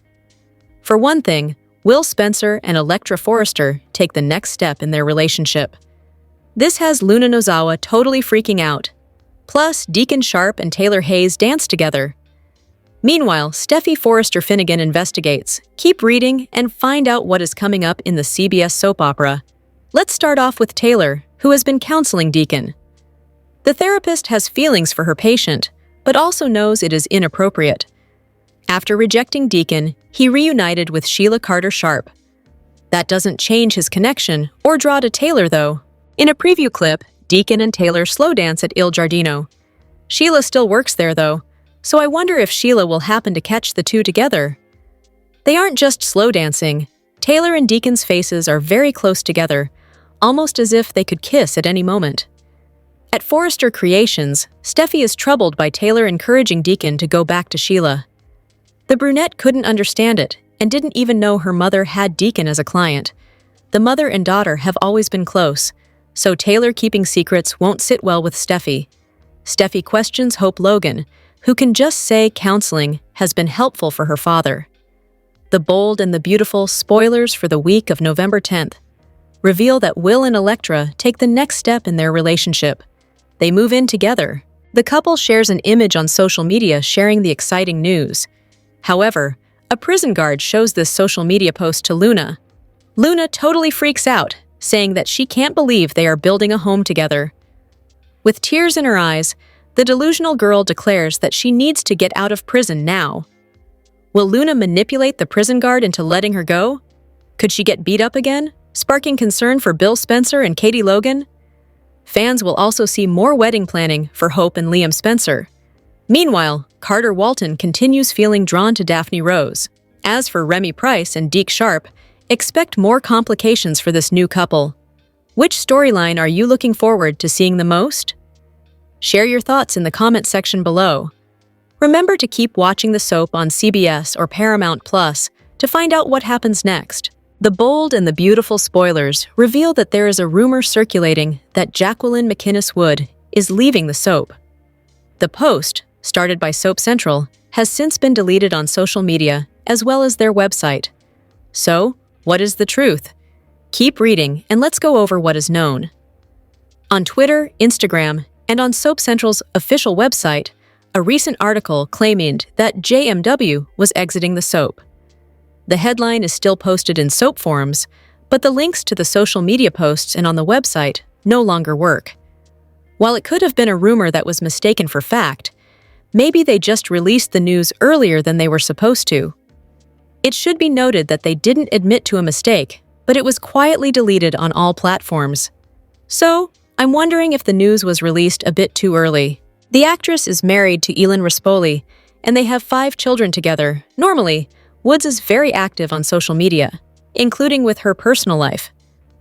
S1: For one thing, Will Spencer and Electra Forrester take the next step in their relationship. This has Luna Nozawa totally freaking out. Plus, Deacon Sharp and Taylor Hayes dance together. Meanwhile, Steffy Forrester Finnegan investigates. Keep reading and find out what is coming up in the CBS soap opera. Let's start off with Taylor, who has been counseling Deacon. The therapist has feelings for her patient, but also knows it is inappropriate. After rejecting Deacon, he reunited with Sheila Carter Sharp. That doesn't change his connection or draw to Taylor, though. In a preview clip, Deacon and Taylor slow dance at Il Giardino. Sheila still works there, though, so I wonder if Sheila will happen to catch the two together. They aren't just slow dancing. Taylor and Deacon's faces are very close together, almost as if they could kiss at any moment. At Forrester Creations, Steffy is troubled by Taylor encouraging Deacon to go back to Sheila. The brunette couldn't understand it and didn't even know her mother had Deacon as a client. The mother and daughter have always been close, so Taylor keeping secrets won't sit well with Steffy. Steffy questions Hope Logan, who can just say counseling has been helpful for her father. The Bold and the Beautiful spoilers for the week of November 10th reveal that Will and Electra take the next step in their relationship. They move in together. The couple shares an image on social media sharing the exciting news. However, a prison guard shows this social media post to Luna. Luna totally freaks out, saying that she can't believe they are building a home together. With tears in her eyes, the delusional girl declares that she needs to get out of prison now. Will Luna manipulate the prison guard into letting her go? Could she get beat up again, sparking concern for Bill Spencer and Katie Logan? Fans will also see more wedding planning for Hope and Liam Spencer. Meanwhile, Carter Walton continues feeling drawn to Daphne Rose. As for Remy Price and Deke Sharp, expect more complications for this new couple. Which storyline are you looking forward to seeing the most? Share your thoughts in the comment section below. Remember to keep watching the soap on CBS or Paramount Plus to find out what happens next. The Bold and the Beautiful spoilers reveal that there is a rumor circulating that Jacqueline McInnes Wood is leaving the soap. The post, started by Soap Central, has since been deleted on social media as well as their website. So, what is the truth? Keep reading and let's go over what is known. On Twitter, Instagram, and on Soap Central's official website, a recent article claimed that JMW was exiting the soap. The headline is still posted in soap forums, but the links to the social media posts and on the website no longer work. While it could have been a rumor that was mistaken for fact, maybe they just released the news earlier than they were supposed to. It should be noted that they didn't admit to a mistake, but it was quietly deleted on all platforms. So, I'm wondering if the news was released a bit too early. The actress is married to Elon Rispoli, and they have 5 children together. Normally, Woods is very active on social media, including with her personal life.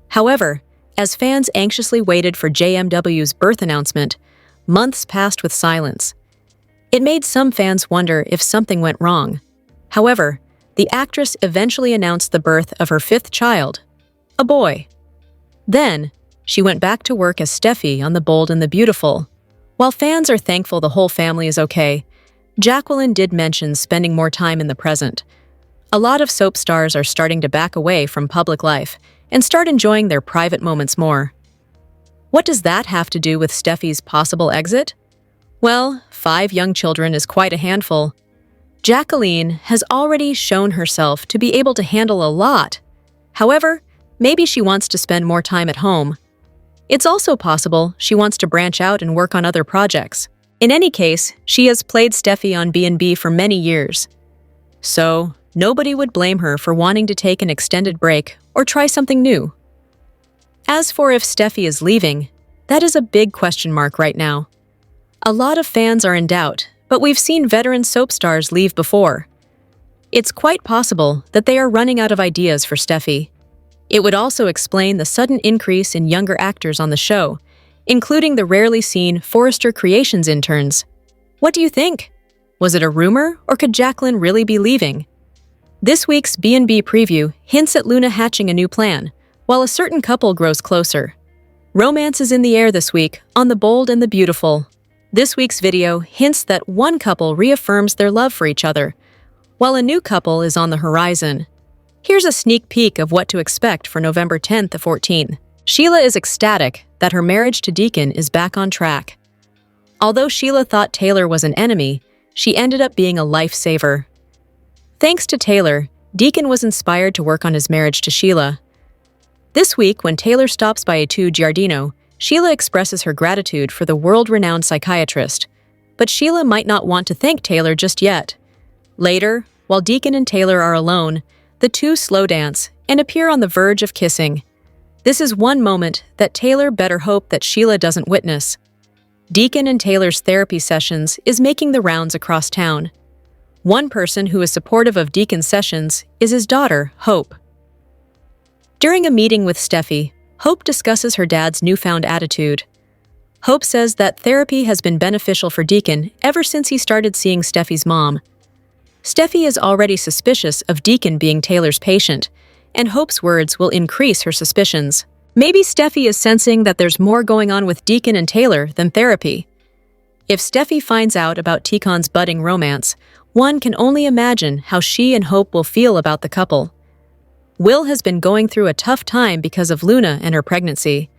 S1: However, as fans anxiously waited for JMW's birth announcement, months passed with silence. It made some fans wonder if something went wrong. However, the actress eventually announced the birth of her 5th child, a boy. Then, she went back to work as Steffy on The Bold and the Beautiful. While fans are thankful the whole family is okay, Jacqueline did mention spending more time in the present. A lot of soap stars are starting to back away from public life and start enjoying their private moments more. What does that have to do with Steffy's possible exit? Well, 5 young children is quite a handful. Jacqueline has already shown herself to be able to handle a lot. However, maybe she wants to spend more time at home. It's also possible she wants to branch out and work on other projects. In any case, she has played Steffy on B&B for many years. So, nobody would blame her for wanting to take an extended break or try something new. As for if Steffy is leaving, that is a big question mark right now. A lot of fans are in doubt, but we've seen veteran soap stars leave before. It's quite possible that they are running out of ideas for Steffy. It would also explain the sudden increase in younger actors on the show, including the rarely seen Forrester Creations interns. What do you think? Was it a rumor, or could Jacqueline really be leaving? This week's B&B preview hints at Luna hatching a new plan, while a certain couple grows closer. Romance is in the air this week on The Bold and the Beautiful. This week's video hints that one couple reaffirms their love for each other, while a new couple is on the horizon. Here's a sneak peek of what to expect for November 10th to 14th. Sheila is ecstatic that her marriage to Deacon is back on track. Although Sheila thought Taylor was an enemy, she ended up being a lifesaver. Thanks to Taylor, Deacon was inspired to work on his marriage to Sheila. This week, when Taylor stops by A2 Giardino, Sheila expresses her gratitude for the world-renowned psychiatrist. But Sheila might not want to thank Taylor just yet. Later, while Deacon and Taylor are alone, the two slow dance and appear on the verge of kissing. This is one moment that Taylor better hope that Sheila doesn't witness. Deacon and Taylor's therapy sessions is making the rounds across town. One person who is supportive of Deacon's sessions is his daughter, Hope. During a meeting with Steffy, Hope discusses her dad's newfound attitude. Hope says that therapy has been beneficial for Deacon ever since he started seeing Steffy's mom. Steffy is already suspicious of Deacon being Taylor's patient, and Hope's words will increase her suspicions. Maybe Steffy is sensing that there's more going on with Deacon and Taylor than therapy. If Steffy finds out about Ticon's budding romance, one can only imagine how she and Hope will feel about the couple. Will has been going through a tough time because of Luna and her pregnancy.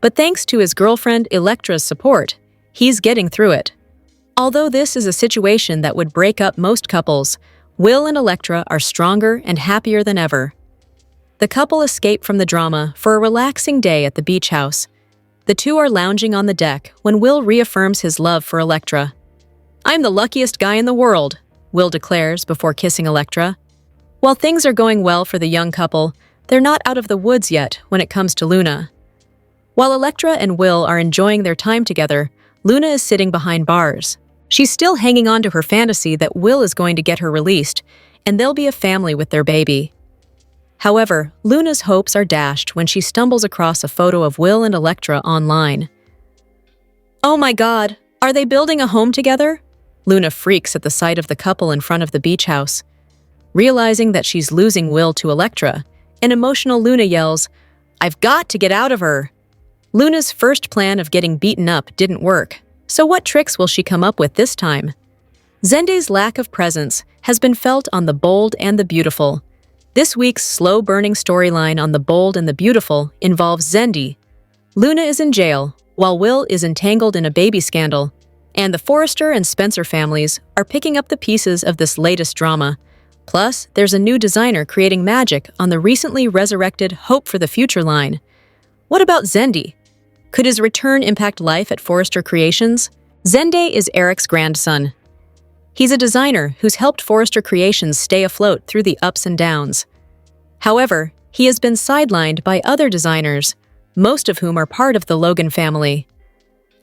S1: But thanks to his girlfriend Electra's support, he's getting through it. Although this is a situation that would break up most couples, Will and Electra are stronger and happier than ever. The couple escape from the drama for a relaxing day at the beach house. The two are lounging on the deck when Will reaffirms his love for Electra. "I'm the luckiest guy in the world," Will declares before kissing Electra. While things are going well for the young couple, they're not out of the woods yet when it comes to Luna. While Electra and Will are enjoying their time together, Luna is sitting behind bars. She's still hanging on to her fantasy that Will is going to get her released, and they'll be a family with their baby. However, Luna's hopes are dashed when she stumbles across a photo of Will and Electra online. "Oh my God, are they building a home together?" Luna freaks at the sight of the couple in front of the beach house. Realizing that she's losing Will to Electra, an emotional Luna yells, "I've got to get out of her!" Luna's first plan of getting beaten up didn't work, so what tricks will she come up with this time? Zende's lack of presence has been felt on The Bold and the Beautiful. This week's slow-burning storyline on The Bold and the Beautiful involves Zende. Luna is in jail, while Will is entangled in a baby scandal, and the Forrester and Spencer families are picking up the pieces of this latest drama. Plus, there's a new designer creating magic on the recently resurrected Hope for the Future line. What about Zende? Could his return impact life at Forrester Creations? Zende is Eric's grandson. He's a designer who's helped Forrester Creations stay afloat through the ups and downs. However, he has been sidelined by other designers, most of whom are part of the Logan family.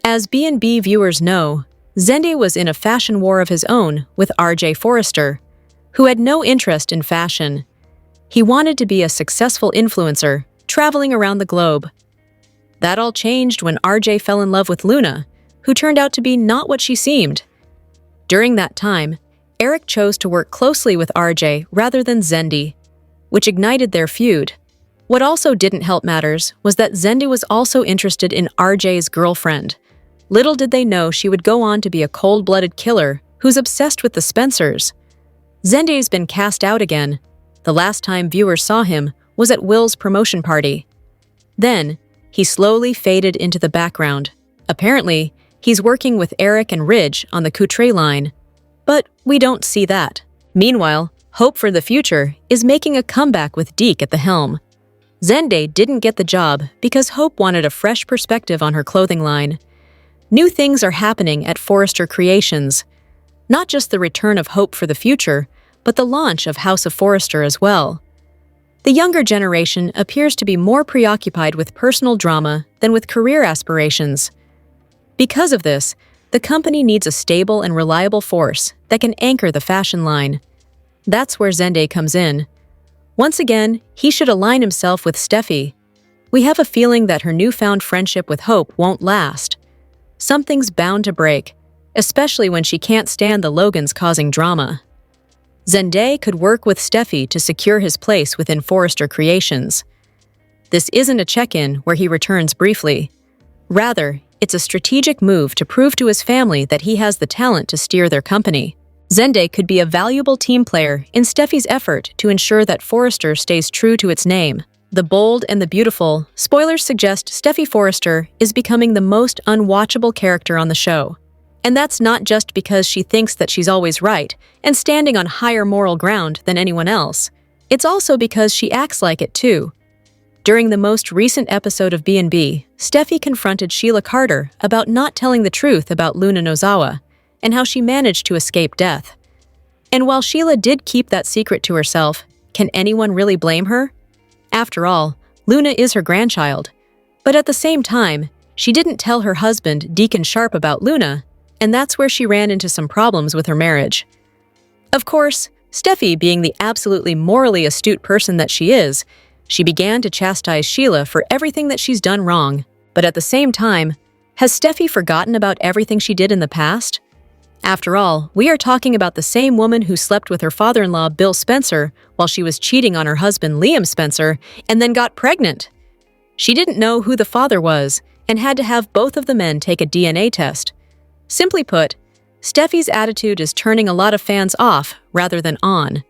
S1: As B&B viewers know, Zende was in a fashion war of his own with RJ Forrester, who had no interest in fashion. He wanted to be a successful influencer, traveling around the globe. That all changed when RJ fell in love with Luna, who turned out to be not what she seemed. During that time, Eric chose to work closely with RJ rather than Zende, which ignited their feud. What also didn't help matters was that Zende was also interested in RJ's girlfriend. Little did they know she would go on to be a cold-blooded killer who's obsessed with the Spencers. Zende's been cast out again. The last time viewers saw him was at Will's promotion party. Then, he slowly faded into the background. Apparently, he's working with Eric and Ridge on the couture line. But we don't see that. Meanwhile, Hope for the Future is making a comeback with Deke at the helm. Zende didn't get the job because Hope wanted a fresh perspective on her clothing line. New things are happening at Forrester Creations. Not just the return of Hope for the Future, but the launch of House of Forrester as well. The younger generation appears to be more preoccupied with personal drama than with career aspirations. Because of this, the company needs a stable and reliable force that can anchor the fashion line. That's where Zende comes in. Once again, he should align himself with Steffy. We have a feeling that her newfound friendship with Hope won't last. Something's bound to break, especially when she can't stand the Logans causing drama. Zende could work with Steffy to secure his place within Forrester Creations. This isn't a check-in where he returns briefly. Rather, it's a strategic move to prove to his family that he has the talent to steer their company. Zende could be a valuable team player in Steffy's effort to ensure that Forrester stays true to its name. The Bold and the Beautiful, spoilers suggest Steffy Forrester is becoming the most unwatchable character on the show. And that's not just because she thinks that she's always right and standing on higher moral ground than anyone else. It's also because she acts like it too. During the most recent episode of B&B, Steffy confronted Sheila Carter about not telling the truth about Luna Nozawa and how she managed to escape death. And while Sheila did keep that secret to herself, can anyone really blame her? After all, Luna is her grandchild. But at the same time, she didn't tell her husband, Deacon Sharp, about Luna, and that's where she ran into some problems with her marriage. Of course, Steffy, being the absolutely morally astute person that she is, she began to chastise Sheila for everything that she's done wrong. But at the same time, has Steffy forgotten about everything she did in the past? After all, we are talking about the same woman who slept with her father-in-law, Bill Spencer, while she was cheating on her husband, Liam Spencer, and then got pregnant. She didn't know who the father was and had to have both of the men take a DNA test. Simply put, Steffy's attitude is turning a lot of fans off rather than on.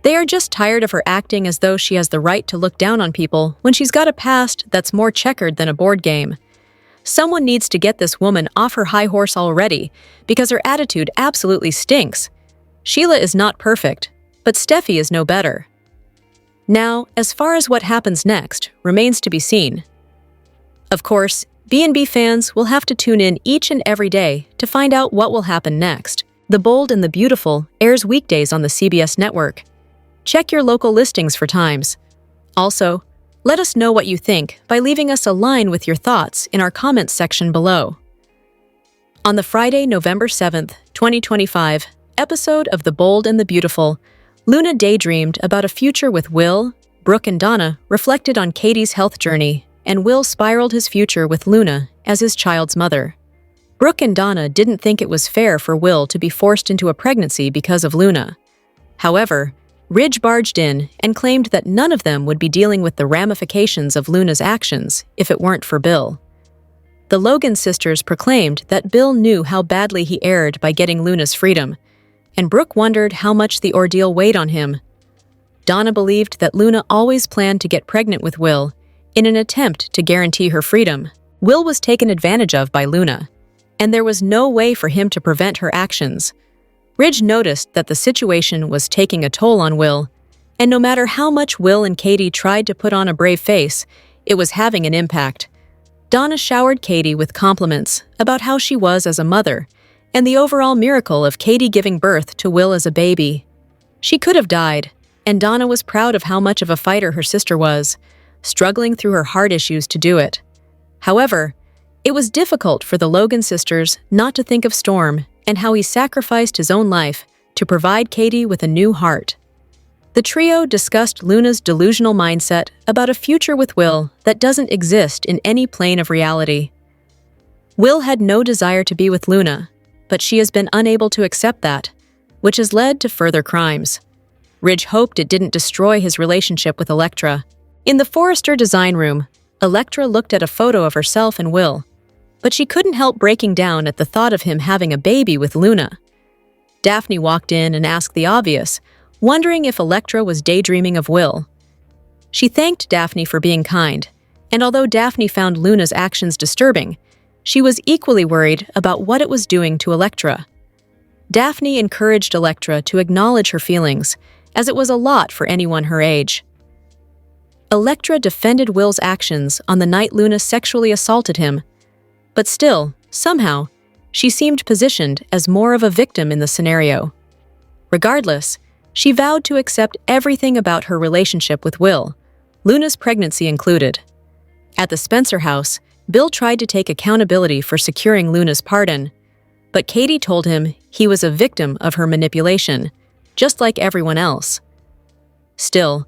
S1: They are just tired of her acting as though she has the right to look down on people when she's got a past that's more checkered than a board game. Someone needs to get this woman off her high horse already, because her attitude absolutely stinks. Sheila is not perfect, but Steffy is no better. Now, as far as what happens next, remains to be seen. Of course, B&B fans will have to tune in each and every day to find out what will happen next. The Bold and the Beautiful airs weekdays on the CBS network. Check your local listings for times. Also, let us know what you think by leaving us a line with your thoughts in our comments section below. On the Friday, November 7th, 2025, episode of The Bold and the Beautiful, Luna daydreamed about a future with Will. Brooke and Donna reflected on Katie's health journey, and Will spiraled his future with Luna as his child's mother. Brooke and Donna didn't think it was fair for Will to be forced into a pregnancy because of Luna. However, Ridge barged in and claimed that none of them would be dealing with the ramifications of Luna's actions if it weren't for Bill. The Logan sisters proclaimed that Bill knew how badly he erred by getting Luna's freedom, and Brooke wondered how much the ordeal weighed on him. Donna believed that Luna always planned to get pregnant with Will in an attempt to guarantee her freedom. Will was taken advantage of by Luna, and there was no way for him to prevent her actions. Ridge noticed that the situation was taking a toll on Will, and no matter how much Will and Katie tried to put on a brave face, it was having an impact. Donna showered Katie with compliments about how she was as a mother and the overall miracle of Katie giving birth to Will as a baby. She could have died, and Donna was proud of how much of a fighter her sister was, struggling through her heart issues to do it. However, it was difficult for the Logan sisters not to think of Storm and how he sacrificed his own life to provide Katie with a new heart. The trio discussed Luna's delusional mindset about a future with Will that doesn't exist in any plane of reality. Will had no desire to be with Luna, but she has been unable to accept that, which has led to further crimes. Ridge hoped it didn't destroy his relationship with Elektra. In the Forrester design room, Elektra looked at a photo of herself and Will, but she couldn't help breaking down at the thought of him having a baby with Luna. Daphne walked in and asked the obvious, wondering if Elektra was daydreaming of Will. She thanked Daphne for being kind, and although Daphne found Luna's actions disturbing, she was equally worried about what it was doing to Elektra. Daphne encouraged Elektra to acknowledge her feelings, as it was a lot for anyone her age. Elektra defended Will's actions on the night Luna sexually assaulted him, but still, somehow, she seemed positioned as more of a victim in the scenario. Regardless, she vowed to accept everything about her relationship with Will, Luna's pregnancy included. At the Spencer house, Bill tried to take accountability for securing Luna's pardon, but Katie told him he was a victim of her manipulation, just like everyone else. Still,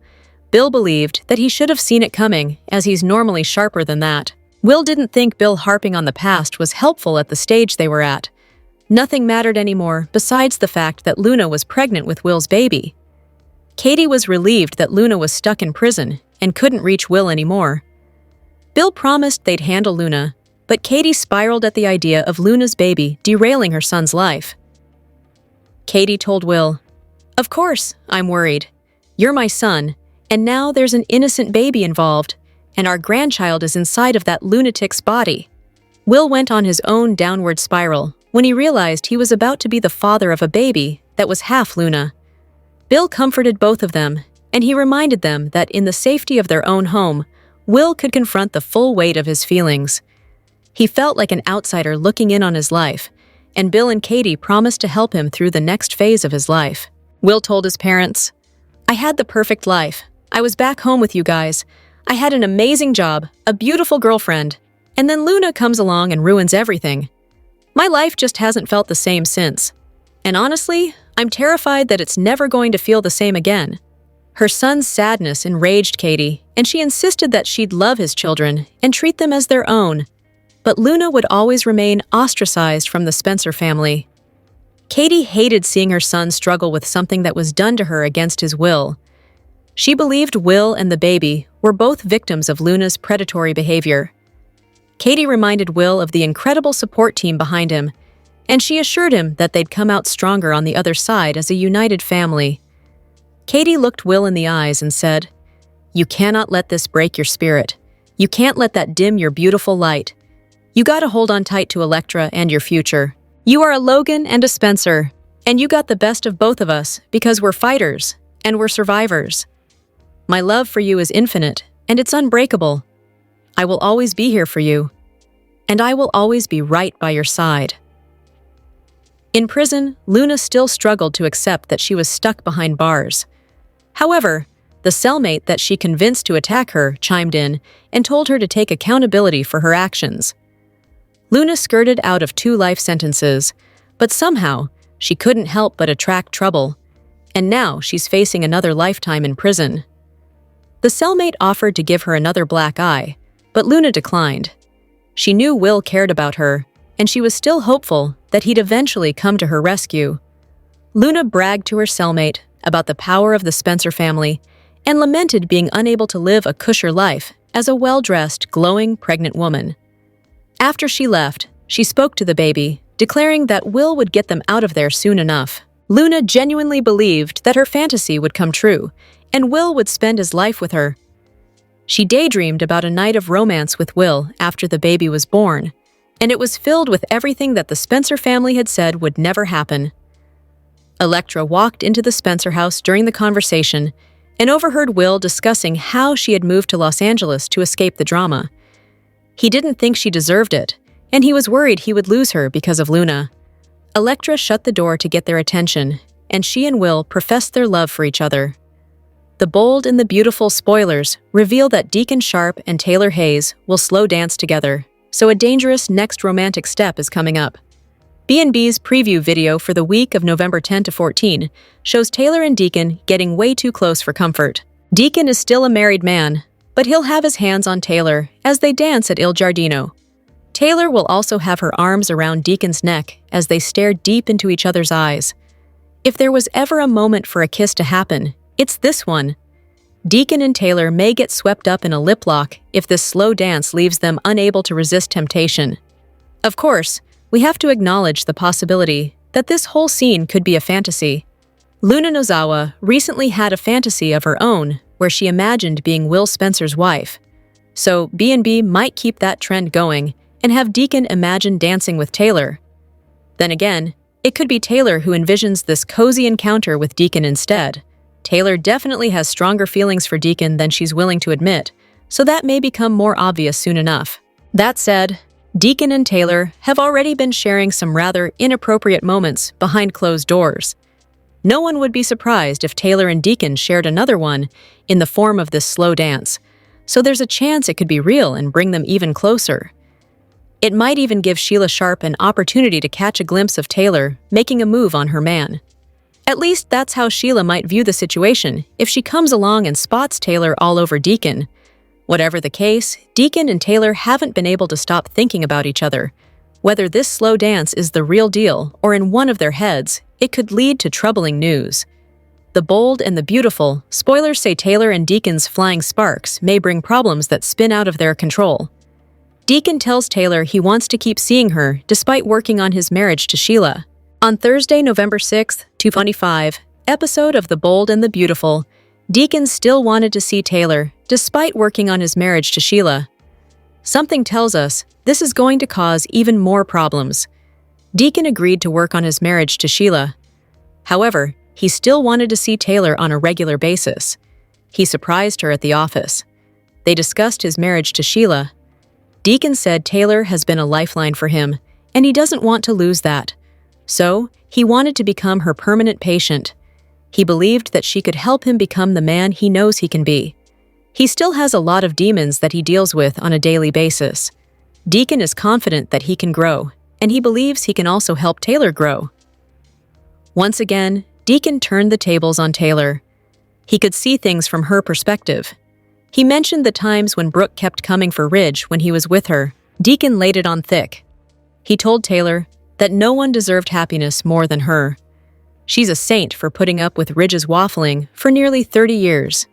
S1: Bill believed that he should have seen it coming, as he's normally sharper than that. Will didn't think Bill harping on the past was helpful at the stage they were at. Nothing mattered anymore besides the fact that Luna was pregnant with Will's baby. Katie was relieved that Luna was stuck in prison and couldn't reach Will anymore. Bill promised they'd handle Luna, but Katie spiraled at the idea of Luna's baby derailing her son's life. Katie told Will, "Of course, I'm worried. You're my son, and now there's an innocent baby involved, and our grandchild is inside of that lunatic's body." Will went on his own downward spiral when he realized he was about to be the father of a baby that was half Luna. Bill comforted both of them, and he reminded them that in the safety of their own home, Will could confront the full weight of his feelings. He felt like an outsider looking in on his life, and Bill and Katie promised to help him through the next phase of his life. Will told his parents, "I had the perfect life. I was back home with you guys. I had an amazing job, a beautiful girlfriend, and then Luna comes along and ruins everything. My life just hasn't felt the same since. And honestly, I'm terrified that it's never going to feel the same again." Her son's sadness enraged Katie, and she insisted that she'd love his children and treat them as their own. But Luna would always remain ostracized from the Spencer family. Katie hated seeing her son struggle with something that was done to her against his will. She believed Will and the baby were both victims of Luna's predatory behavior. Katie reminded Will of the incredible support team behind him, and she assured him that they'd come out stronger on the other side as a united family. Katie looked Will in the eyes and said, "You cannot let this break your spirit. You can't let that dim your beautiful light. You gotta hold on tight to Elektra and your future. You are a Logan and a Spencer, and you got the best of both of us because we're fighters and we're survivors. My love for you is infinite, and it's unbreakable. I will always be here for you, and I will always be right by your side." In prison, Luna still struggled to accept that she was stuck behind bars. However, the cellmate that she convinced to attack her chimed in and told her to take accountability for her actions. Luna skirted out of 2 life sentences, but somehow she couldn't help but attract trouble, and now she's facing another lifetime in prison. The cellmate offered to give her another black eye, but Luna declined. She knew Will cared about her, and she was still hopeful that he'd eventually come to her rescue. Luna bragged to her cellmate about the power of the Spencer family and lamented being unable to live a cushier life as a well-dressed, glowing, pregnant woman. After she left, she spoke to the baby, declaring that Will would get them out of there soon enough. Luna genuinely believed that her fantasy would come true, and Will would spend his life with her. She daydreamed about a night of romance with Will after the baby was born, and it was filled with everything that the Spencer family had said would never happen. Elektra walked into the Spencer house during the conversation and overheard Will discussing how she had moved to Los Angeles to escape the drama. He didn't think she deserved it, and he was worried he would lose her because of Luna. Elektra shut the door to get their attention, and she and Will professed their love for each other. The bold and the beautiful spoilers reveal that Deacon Sharp and Taylor Hayes will slow dance together, so a dangerous next romantic step is coming up. B&B's preview video for the week of November 10 to 14 shows Taylor and Deacon getting way too close for comfort. Deacon is still a married man, but he'll have his hands on Taylor as they dance at Il Giardino. Taylor will also have her arms around Deacon's neck as they stare deep into each other's eyes. If there was ever a moment for a kiss to happen, it's this one. Deacon and Taylor may get swept up in a lip lock if this slow dance leaves them unable to resist temptation. Of course, we have to acknowledge the possibility that this whole scene could be a fantasy. Luna Nozawa recently had a fantasy of her own where she imagined being Will Spencer's wife. So B&B might keep that trend going and have Deacon imagine dancing with Taylor. Then again, it could be Taylor who envisions this cozy encounter with Deacon instead. Taylor definitely has stronger feelings for Deacon than she's willing to admit, so that may become more obvious soon enough. That said, Deacon and Taylor have already been sharing some rather inappropriate moments behind closed doors. No one would be surprised if Taylor and Deacon shared another one in the form of this slow dance, so there's a chance it could be real and bring them even closer. It might even give Sheila Sharp an opportunity to catch a glimpse of Taylor making a move on her man. At least that's how Sheila might view the situation if she comes along and spots Taylor all over Deacon. Whatever the case, Deacon and Taylor haven't been able to stop thinking about each other. Whether this slow dance is the real deal or in one of their heads, it could lead to troubling news. The bold and the beautiful, spoilers say Taylor and Deacon's flying sparks may bring problems that spin out of their control. Deacon tells Taylor he wants to keep seeing her despite working on his marriage to Sheila. On Thursday, November 6, 2025, episode of The Bold and the Beautiful, Deacon still wanted to see Taylor despite working on his marriage to Sheila. Something tells us this is going to cause even more problems. Deacon agreed to work on his marriage to Sheila. However, he still wanted to see Taylor on a regular basis. He surprised her at the office. They discussed his marriage to Sheila. Deacon said Taylor has been a lifeline for him, and he doesn't want to lose that. So, he wanted to become her permanent patient. He believed that she could help him become the man he knows he can be. He still has a lot of demons that he deals with on a daily basis. Deacon is confident that he can grow, and he believes he can also help Taylor grow. Once again, Deacon turned the tables on Taylor. He could see things from her perspective. He mentioned the times when Brooke kept coming for Ridge when he was with her. Deacon laid it on thick. He told Taylor that no one deserved happiness more than her. She's a saint for putting up with Ridge's waffling for nearly 30 years.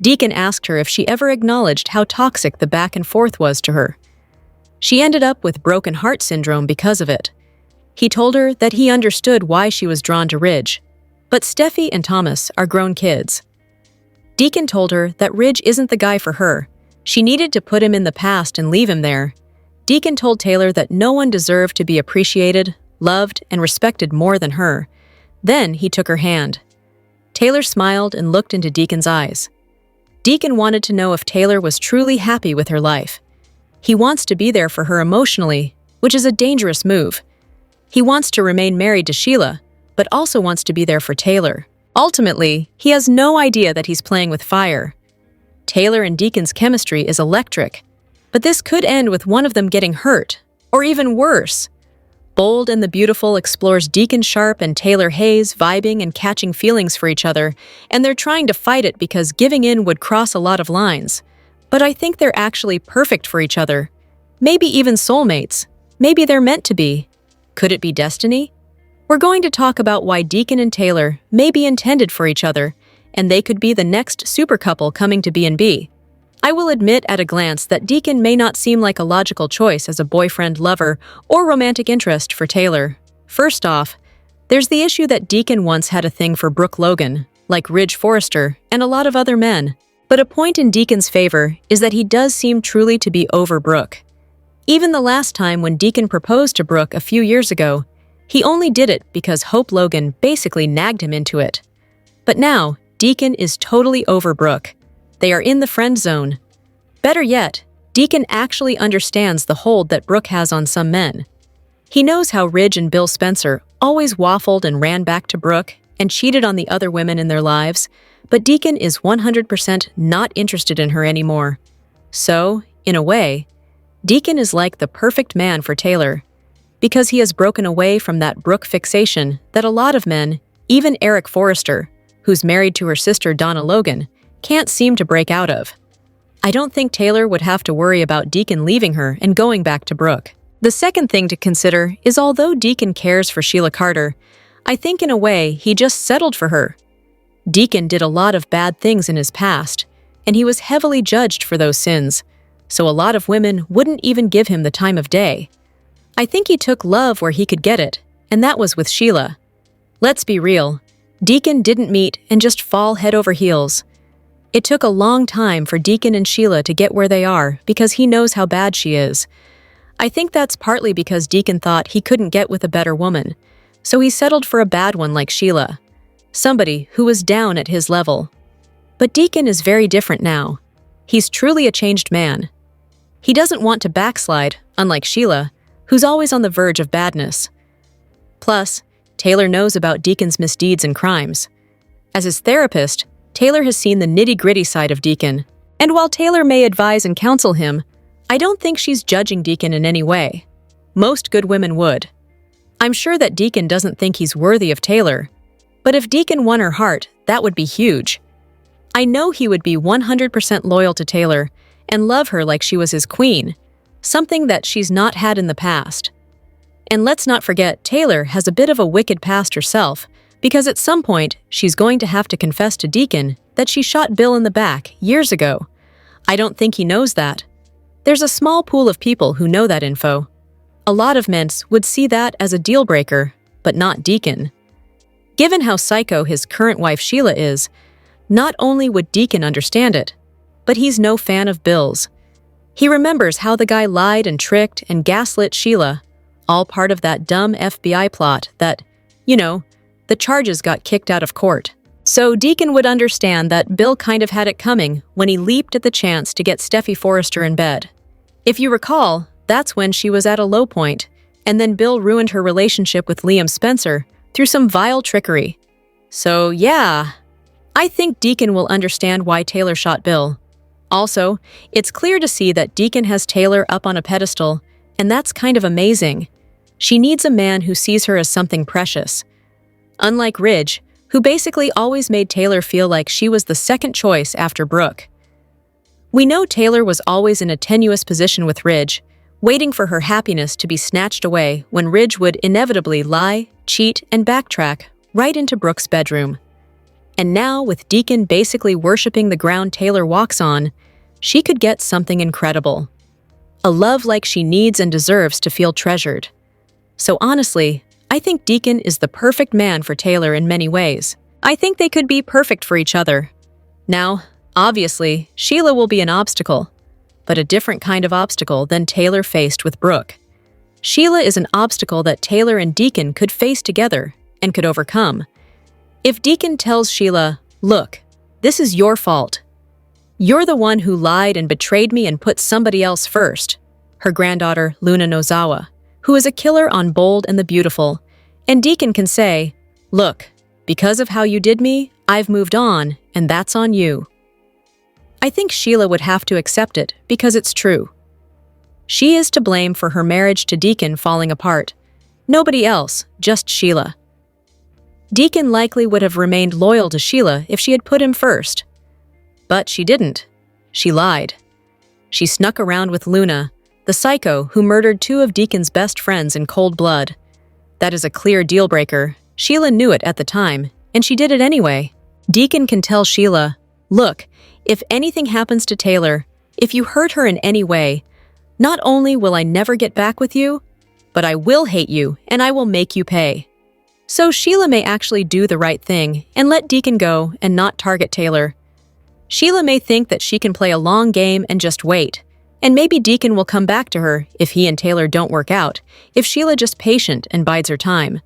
S1: Deacon asked her if she ever acknowledged how toxic the back and forth was to her. She ended up with broken heart syndrome because of it. He told her that he understood why she was drawn to Ridge, but Steffy and Thomas are grown kids. Deacon told her that Ridge isn't the guy for her. She needed to put him in the past and leave him there. Deacon told Taylor that no one deserved to be appreciated, loved, and respected more than her. Then he took her hand. Taylor smiled and looked into Deacon's eyes. Deacon wanted to know if Taylor was truly happy with her life. He wants to be there for her emotionally, which is a dangerous move. He wants to remain married to Sheila, but also wants to be there for Taylor. Ultimately, he has no idea that he's playing with fire. Taylor and Deacon's chemistry is electric, but this could end with one of them getting hurt, or even worse. Bold and the Beautiful explores Deacon Sharp and Taylor Hayes vibing and catching feelings for each other, and they're trying to fight it because giving in would cross a lot of lines. But I think they're actually perfect for each other. Maybe even soulmates. Maybe they're meant to be. Could it be destiny? We're going to talk about why Deacon and Taylor may be intended for each other, and they could be the next super couple coming to B&B. I will admit at a glance that Deacon may not seem like a logical choice as a boyfriend, lover, or romantic interest for Taylor. First off, there's the issue that Deacon once had a thing for Brooke Logan, like Ridge Forrester, and a lot of other men. But a point in Deacon's favor is that he does seem truly to be over Brooke. Even the last time when Deacon proposed to Brooke a few years ago, he only did it because Hope Logan basically nagged him into it. But now, Deacon is totally over Brooke. They are in the friend zone. Better yet, Deacon actually understands the hold that Brooke has on some men. He knows how Ridge and Bill Spencer always waffled and ran back to Brooke and cheated on the other women in their lives, but Deacon is 100% not interested in her anymore. So, in a way, Deacon is like the perfect man for Taylor, because he has broken away from that Brooke fixation that a lot of men, even Eric Forrester, who's married to her sister Donna Logan, can't seem to break out of. I don't think Taylor would have to worry about Deacon leaving her and going back to Brooke. The second thing to consider is although Deacon cares for Sheila Carter, I think in a way he just settled for her. Deacon did a lot of bad things in his past, and he was heavily judged for those sins, so a lot of women wouldn't even give him the time of day. I think he took love where he could get it, and that was with Sheila. Let's be real, Deacon didn't meet and just fall head over heels. It took a long time for Deacon and Sheila to get where they are because he knows how bad she is. I think that's partly because Deacon thought he couldn't get with a better woman, so he settled for a bad one like Sheila, somebody who was down at his level. But Deacon is very different now. He's truly a changed man. He doesn't want to backslide, unlike Sheila, who's always on the verge of badness. Plus, Taylor knows about Deacon's misdeeds and crimes. As his therapist, Taylor has seen the nitty-gritty side of Deacon, and while Taylor may advise and counsel him, I don't think she's judging Deacon in any way. Most good women would. I'm sure that Deacon doesn't think he's worthy of Taylor, but if Deacon won her heart, that would be huge. I know he would be 100% loyal to Taylor and love her like she was his queen, something that she's not had in the past. And let's not forget, Taylor has a bit of a wicked past herself, because at some point, she's going to have to confess to Deacon that she shot Bill in the back years ago. I don't think he knows that. There's a small pool of people who know that info. A lot of men would see that as a deal breaker, but not Deacon. Given how psycho his current wife Sheila is, not only would Deacon understand it, but he's no fan of Bill's. He remembers how the guy lied and tricked and gaslit Sheila, all part of that dumb FBI plot that, the charges got kicked out of court. So Deacon would understand that Bill kind of had it coming when he leaped at the chance to get Steffy Forrester in bed. If you recall, that's when she was at a low point, and then Bill ruined her relationship with Liam Spencer through some vile trickery. So yeah, I think Deacon will understand why Taylor shot Bill. Also, it's clear to see that Deacon has Taylor up on a pedestal, and that's kind of amazing. She needs a man who sees her as something precious. Unlike Ridge, who basically always made Taylor feel like she was the second choice after Brooke. We know Taylor was always in a tenuous position with Ridge, waiting for her happiness to be snatched away when Ridge would inevitably lie, cheat, and backtrack right into Brooke's bedroom. And now, with Deacon basically worshipping the ground Taylor walks on, she could get something incredible. A love like she needs and deserves to feel treasured. So honestly, I think Deacon is the perfect man for Taylor in many ways. I think they could be perfect for each other. Now, obviously, Sheila will be an obstacle, but a different kind of obstacle than Taylor faced with Brooke. Sheila is an obstacle that Taylor and Deacon could face together and could overcome. If Deacon tells Sheila, "Look, this is your fault. You're the one who lied and betrayed me and put somebody else first," her granddaughter, Luna Nozawa, who is a killer on Bold and the Beautiful, and Deacon can say, "Look, because of how you did me, I've moved on, and that's on you." I think Sheila would have to accept it because it's true. She is to blame for her marriage to Deacon falling apart. Nobody else, just Sheila. Deacon likely would have remained loyal to Sheila if she had put him first. But she didn't. She lied. She snuck around with Luna, the psycho who murdered two of Deacon's best friends in cold blood. That is a clear deal breaker. Sheila knew it at the time, and she did it anyway. Deacon can tell Sheila, "Look, if anything happens to Taylor, if you hurt her in any way, not only will I never get back with you, but I will hate you and I will make you pay." So Sheila may actually do the right thing and let Deacon go and not target Taylor. Sheila may think that she can play a long game and just wait, and maybe Deacon will come back to her if he and Taylor don't work out, if Sheila just patient and bides her time.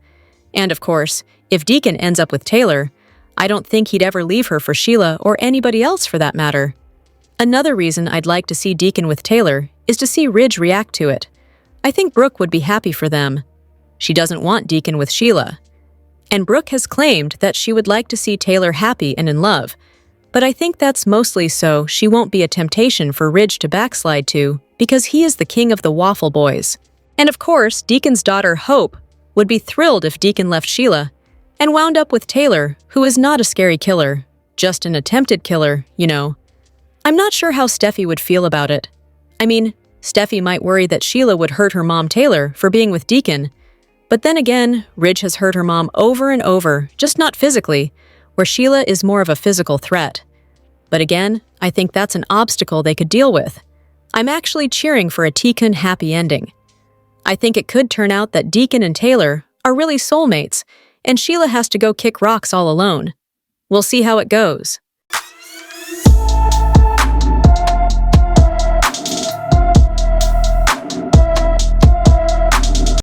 S1: And of course, if Deacon ends up with Taylor, I don't think he'd ever leave her for Sheila or anybody else for that matter. Another reason I'd like to see Deacon with Taylor is to see Ridge react to it. I think Brooke would be happy for them. She doesn't want Deacon with Sheila. And Brooke has claimed that she would like to see Taylor happy and in love, but I think that's mostly so she won't be a temptation for Ridge to backslide to because he is the king of the Waffle Boys. And of course, Deacon's daughter, Hope, would be thrilled if Deacon left Sheila and wound up with Taylor, who is not a scary killer, just an attempted killer, you know. I'm not sure how Steffy would feel about it. I mean, Steffy might worry that Sheila would hurt her mom Taylor for being with Deacon, but then again, Ridge has hurt her mom over and over, just not physically, where Sheila is more of a physical threat. But again, I think that's an obstacle they could deal with. I'm actually cheering for a Deacon happy ending. I think it could turn out that Deacon and Taylor are really soulmates, and Sheila has to go kick rocks all alone. We'll see how it goes.